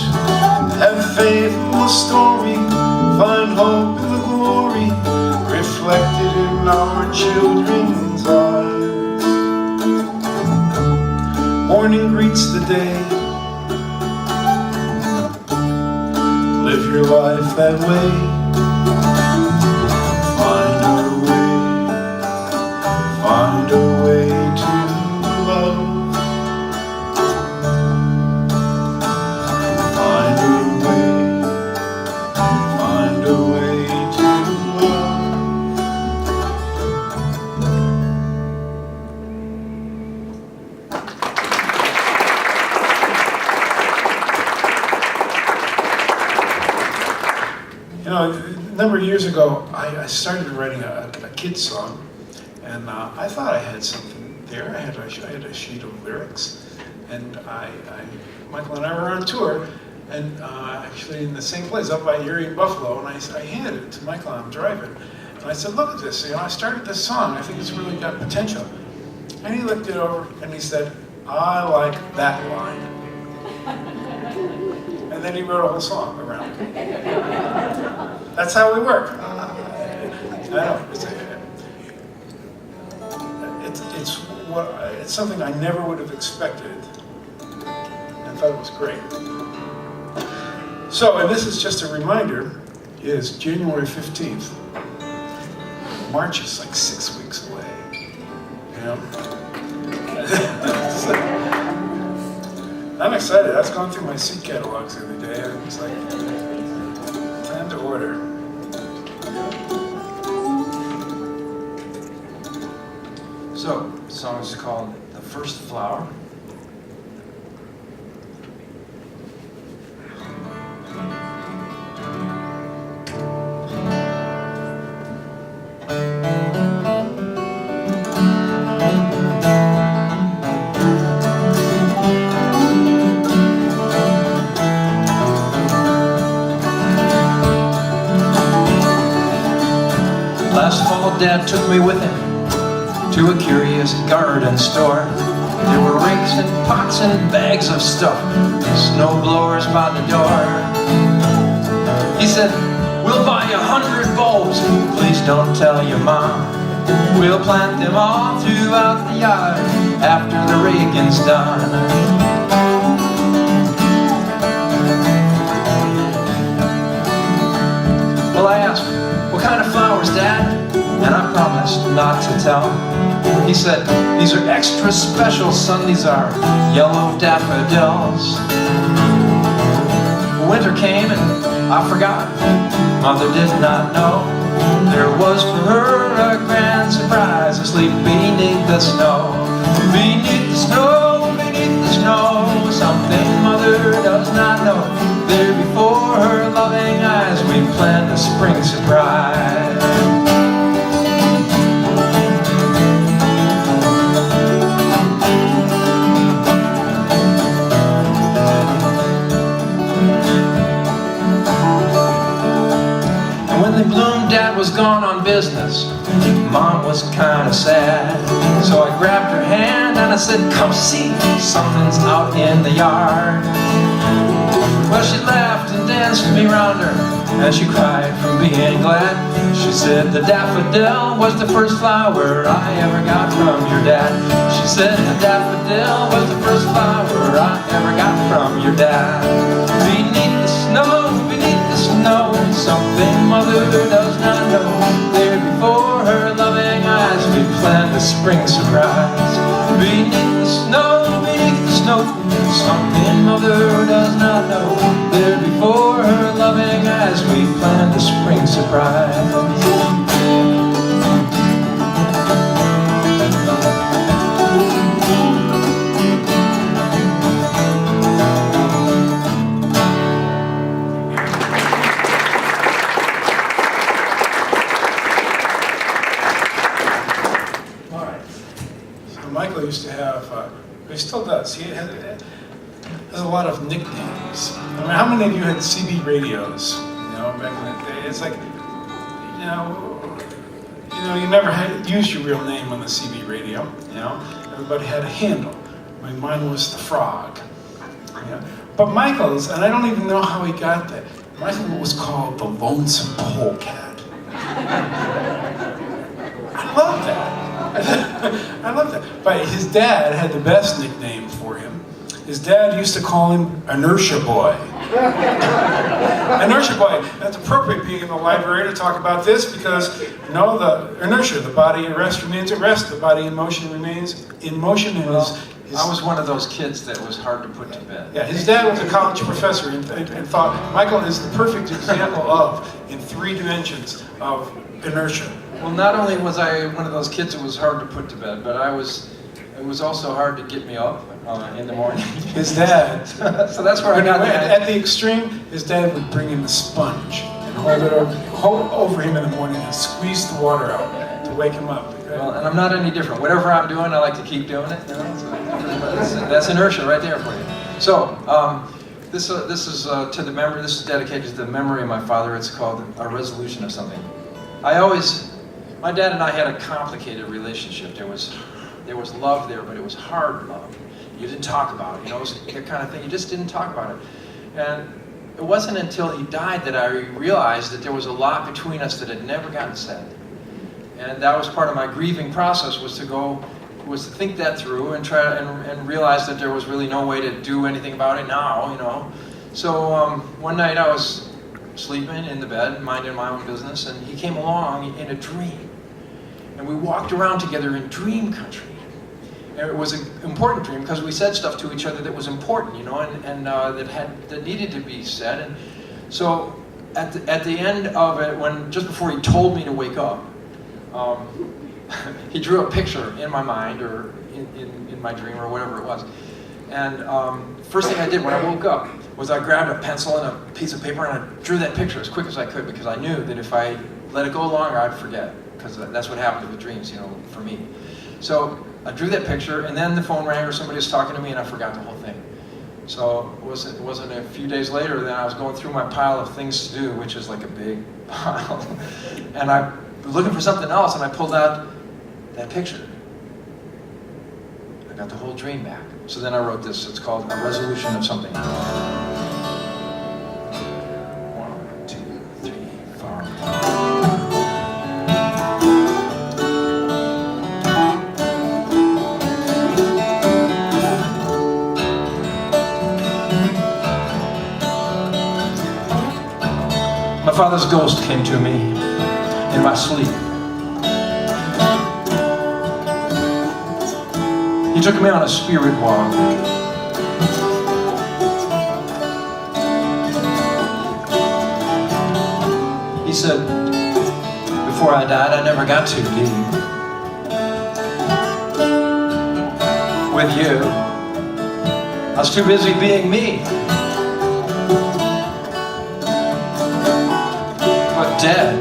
Have faith in the story. Find hope in the glory reflected in our children's eyes. Morning greets the day. Live your life that way. Find a way to love. Find a way to love. You know, a number of years ago, I started writing a kid's song, and I thought I had something there. I had a sheet of lyrics, and Michael and I were on tour, and actually in the same place, up by Erie and Buffalo, and I handed it to Michael. I'm driving, and I said, "Look at this. You know, I started this song. I think it's really got potential." And he looked it over, and he said, "I like that line." And then he wrote a whole song around it. That's how we work. I know. It's something I never would have expected, and thought it was great. So, and this is just a reminder, is January 15th. March is like 6 weeks away, you know? I'm excited. I was going through my seed catalogs the other day, and it's like, time to order. So, the song is called The First Flower. Last fall, Dad took me with him to a curious garden store. There were rakes and pots and bags of stuff, snow blowers by the door. He said, "We'll buy 100 bulbs, please don't tell your mom. We'll plant them all throughout the yard after the raking's done." Well, I asked, "What kind of flowers, Dad?" And I promised not to tell. He said, "These are extra special, son. These are yellow daffodils." Winter came and I forgot. Mother did not know. There was for her a grand surprise, asleep beneath the snow. Beneath the snow, beneath the snow, something Mother does not know. There before her loving eyes, we planned a spring surprise. When they bloomed, Dad was gone on business. Mom was kinda sad. So I grabbed her hand and I said, "Come see, something's out in the yard." Well, she laughed and danced me round her, and she cried from being glad. She said, "The daffodil was the first flower I ever got from your dad." She said, "The daffodil was the first flower I ever got from your dad." Beneath the snow, something Mother does not know. There before her loving eyes, we planned a spring surprise. Beneath the snow, we planned a spring surprise. Michael used to have, he still does, he has a lot of nicknames. I mean, how many of you had CB radios, you know, back in the day? It's like, you know, you never had used your real name on the CB radio, you know? Everybody had a handle. I mean, mine was the Frog. You know? But Michael's, and I don't even know how he got that, Michael was called the Lonesome Polecat. I love that. I love that. But his dad had the best nickname for him. His dad used to call him Inertia Boy. Inertia Boy. That's appropriate being in the library to talk about this because, you know, the inertia, the body at rest remains at rest, the body in motion remains in motion. And I was one of those kids that was hard to put to bed. Yeah, his dad was a college professor and thought Michael is the perfect example of, in 3 dimensions, of inertia. Well, not only was I one of those kids that was hard to put to bed, but it was also hard to get me up in the morning. His dad. So that's where I got that. At the extreme, his dad would bring him a sponge and hold over him in the morning and squeeze the water out to wake him up. Well, and I'm not any different. Whatever I'm doing, I like to keep doing it. You know? So that's inertia right there for you. So this is to the memory. This is dedicated to the memory of my father. It's called A Resolution of Something. My dad and I had a complicated relationship. There was love there, but it was hard love. You didn't talk about it. You know, it was the kind of thing you just didn't talk about it. And it wasn't until he died that I realized that there was a lot between us that had never gotten said. And that was part of my grieving process, was to think that through and try and realize that there was really no way to do anything about it now, you know. So one night I was sleeping in the bed, minding my own business, and he came along in a dream. And we walked around together in dream country. And it was an important dream because we said stuff to each other that was important, you know, and that needed to be said. And so at the end of it, just before he told me to wake up, he drew a picture in my mind or in my dream or whatever it was. And first thing I did when I woke up was I grabbed a pencil and a piece of paper and I drew that picture as quick as I could because I knew that if I let it go longer, I'd forget. Because that's what happened with dreams, you know, for me. So I drew that picture, and then the phone rang or somebody was talking to me, and I forgot the whole thing. So it wasn't a few days later that I was going through my pile of things to do, which is like a big pile, and I was looking for something else, and I pulled out that picture. I got the whole dream back. So then I wrote this. It's called A Resolution of Something. 1, 2, 3, 4. My father's ghost came to me in my sleep. He took me on a spirit walk. He said, before I died, I never got too deep with you. I was too busy being me. Dead.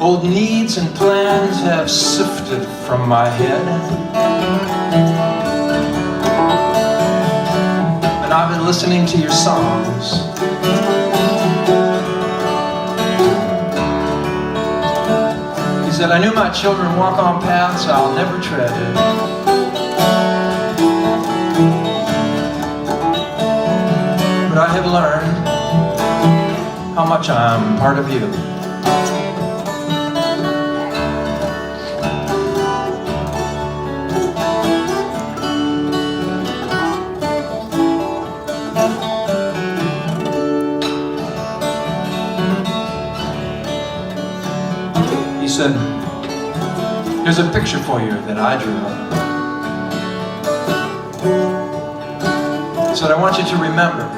Old needs and plans have sifted from my head, and I've been listening to your songs. He said, I knew my children walk on paths I'll never tread. But I have learned how much I'm part of you. He said, here's a picture for you that I drew. He said, I want you to remember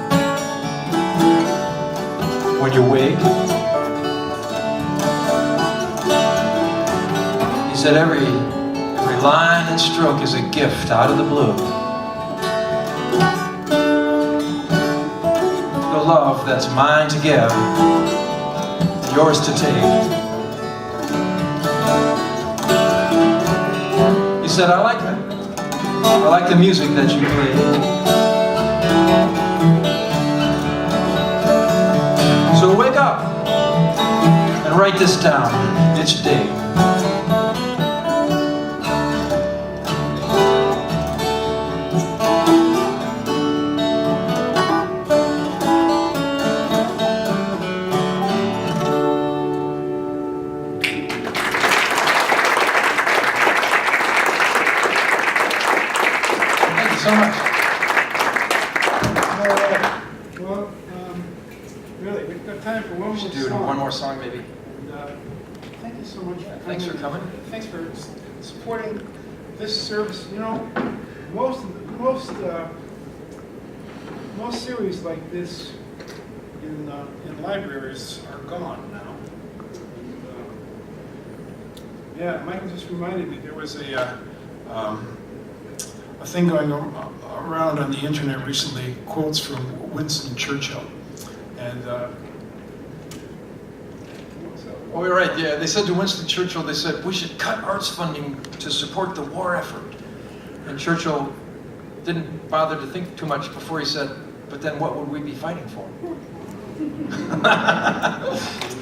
when you wake. He said every line and stroke is a gift out of the blue. The love that's mine to give, yours to take. He said, I like that. I like the music that you play. So wake up and write this down. It's day. So much. Well, really, we've got time for one more We should do song. one more song, maybe. And, thank you so much. Thanks for coming. Thanks for supporting this service. You know, most series like this in libraries are gone now. And, yeah, Michael just reminded me there was a thing going around on the internet recently, quotes from Winston Churchill, and Oh, you're right. Yeah, they said to Winston Churchill, they said, we should cut arts funding to support the war effort. And Churchill didn't bother to think too much before he said, but then what would we be fighting for?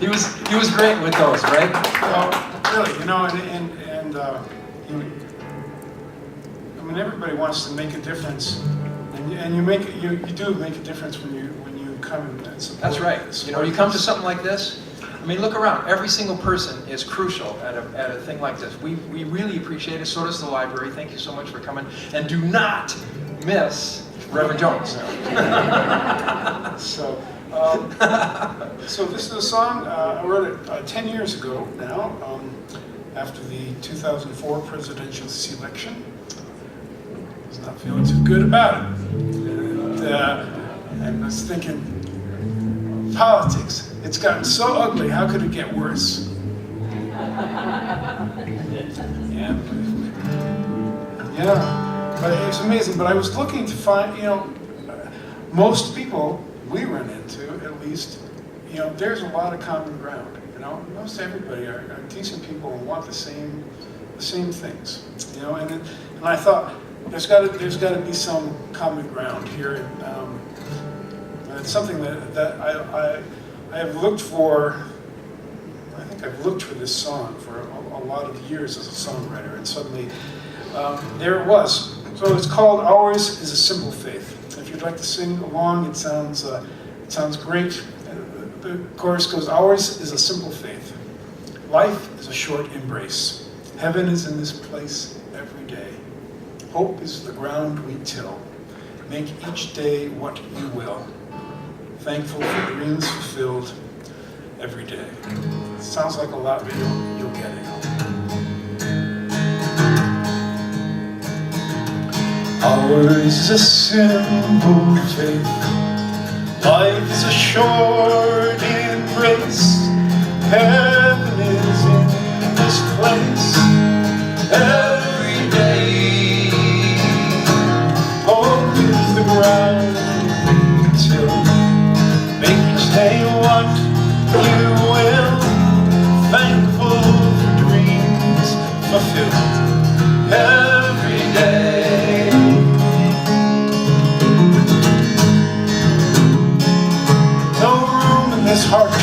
He was great with those, right? well, really, you know, I mean, everybody wants to make a difference, and you do make a difference when you come and support. That's right. You know, you come to something like this. I mean, look around. Every single person is crucial at a thing like this. We really appreciate it. So does the library. Thank you so much for coming. And do not miss Reverend Jones. So, so this is a song I wrote it 10 years ago now, after the 2004 presidential election. I was not feeling too good about it, and I was thinking, politics. It's gotten so ugly. How could it get worse? Yeah, but it was amazing. But I was looking to find, you know, most people we run into, at least, you know, there's a lot of common ground. You know, most everybody are decent people and want the same things. You know, and I thought there's got to be some common ground here. And it's something that I have looked for. I think I've looked for this song for a lot of years as a songwriter, and suddenly there it was. So it's called "Ours is a Simple Faith." If you'd like to sing along, it sounds great. The chorus goes, "Ours is a simple faith. Life is a short embrace. Heaven is in this place every day. Hope is the ground we till. Make each day what you will. Thankful for dreams fulfilled every day." It sounds like a lot, but you'll get it. Ours is a simple faith. Life is a short embrace. Heaven is in this place every day. Hope is the ground we till. Make each day what you will. Thankful for dreams fulfilled every day. No room in this heart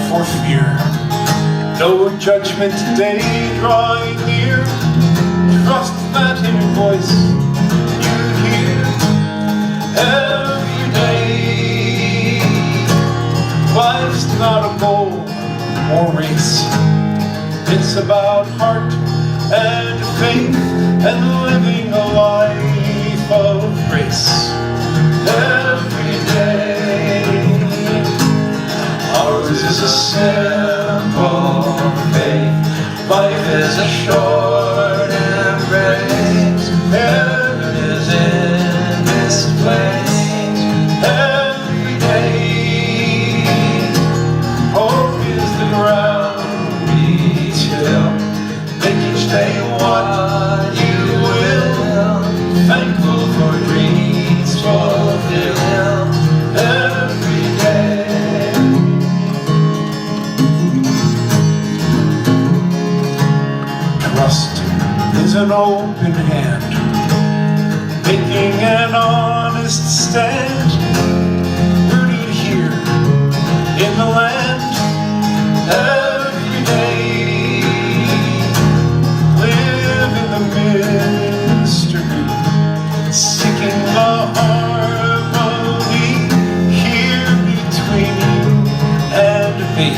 for fear. No judgment day drawing near. Trust that inner voice you hear every day. Life's not a goal or race. It's about heart and faith and living a life of grace every day. Ours is a simple faith. Life is a short embrace. Heaven is in this place every day. is an open hand, making an honest stand, rooted here in the land every day. Live in the mystery, seeking the harmony here between you and me.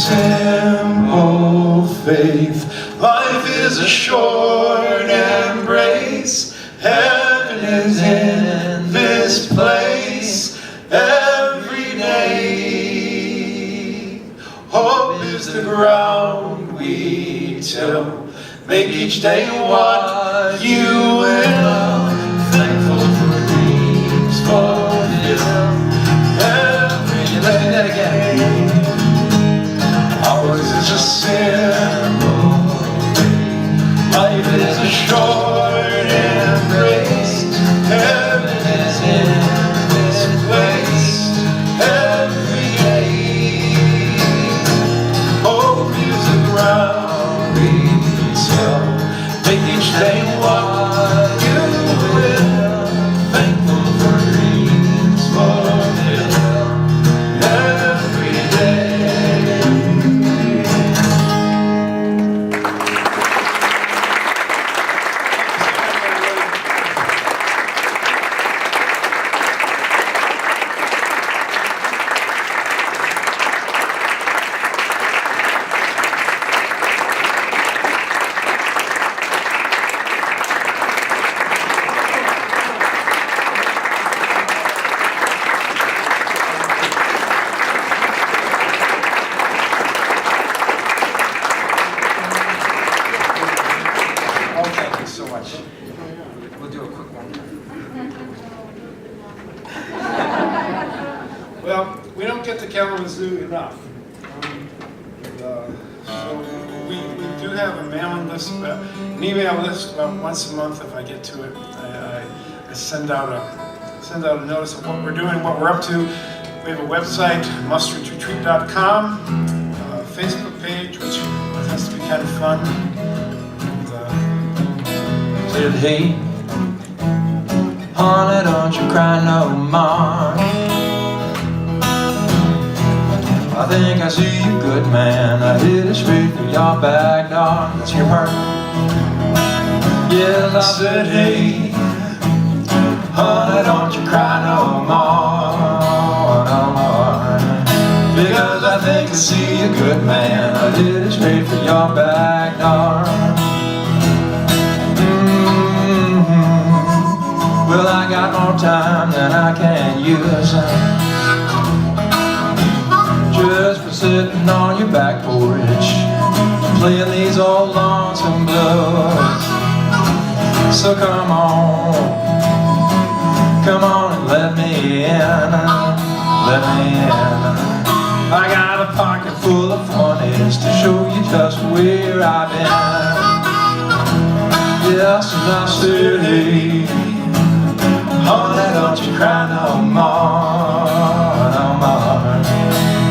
Simple faith, life is a short embrace. Heaven is in this place every day. Hope is the ground we till. Make each day what you will. Thankful for dreams fulfilled every day. Let's do that again. Ours is a simple faith. Life is a short embrace. Heaven is in this place every day. Hope is the ground we till. Make each day what you will. Thankful for dreams fulfilled every day. We'll do a quick one. Well, we don't get to Kalamazoo enough. So we do have a mailing list, an email list about once a month if I get to it. I send out a notice of what we're doing, what we're up to. We have a website, mustardretreat.com, a Facebook page, which tends to be kind of fun. Said, hey, honey, don't you cry no more. I think I see you, good man. I hit it straight through your back door. That's your part. Yes, I said, hey, honey, don't you cry no more, no more. Because I think I see you, good man. I hit it straight through your back door. Well, I got more time than I can use. Just for sitting on your back porch, playing these old lonesome blues. So come on and let me in, let me in. I got a pocket full of funnies to show you just where I've been. Yes, and I said, hey, honey, don't you cry no more, no more.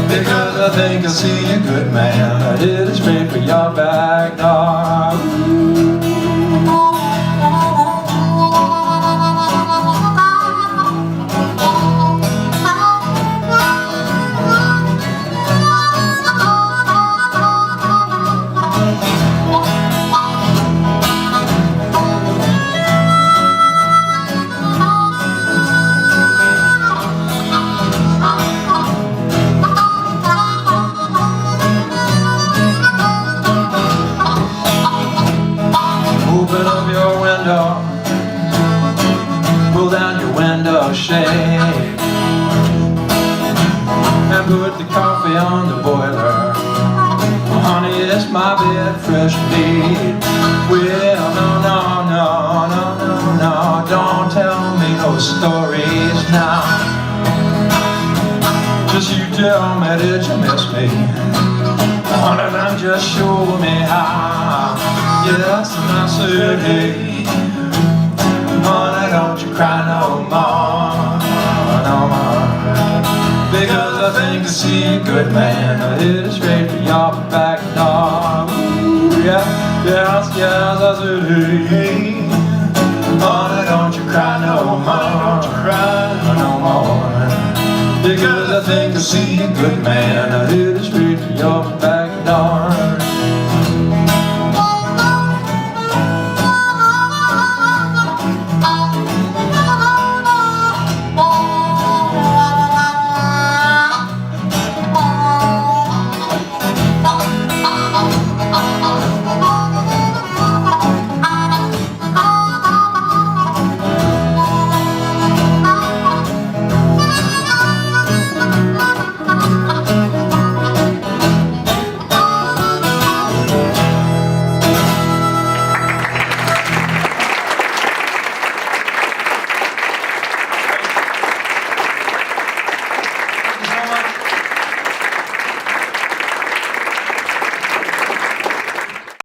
Because I think I see you, good man. I hit it straight for your back door. Open up your window, pull down your window shade, and put the coffee on the boiler. Honey, it's my bed fresh made. Well, no, don't tell me no stories now. Just you tell me, did you miss me? Honey, then just show me how. Yes, and I said, hey, honey, don't you cry no more, no more. Because I think I see you, good good man, I hit it straight for your back door. Ooh, yeah, yes, yes, I said, hey, hey, honey, don't you cry no more, don't you cry no more. Because I think I see a good man, I hit it straight for your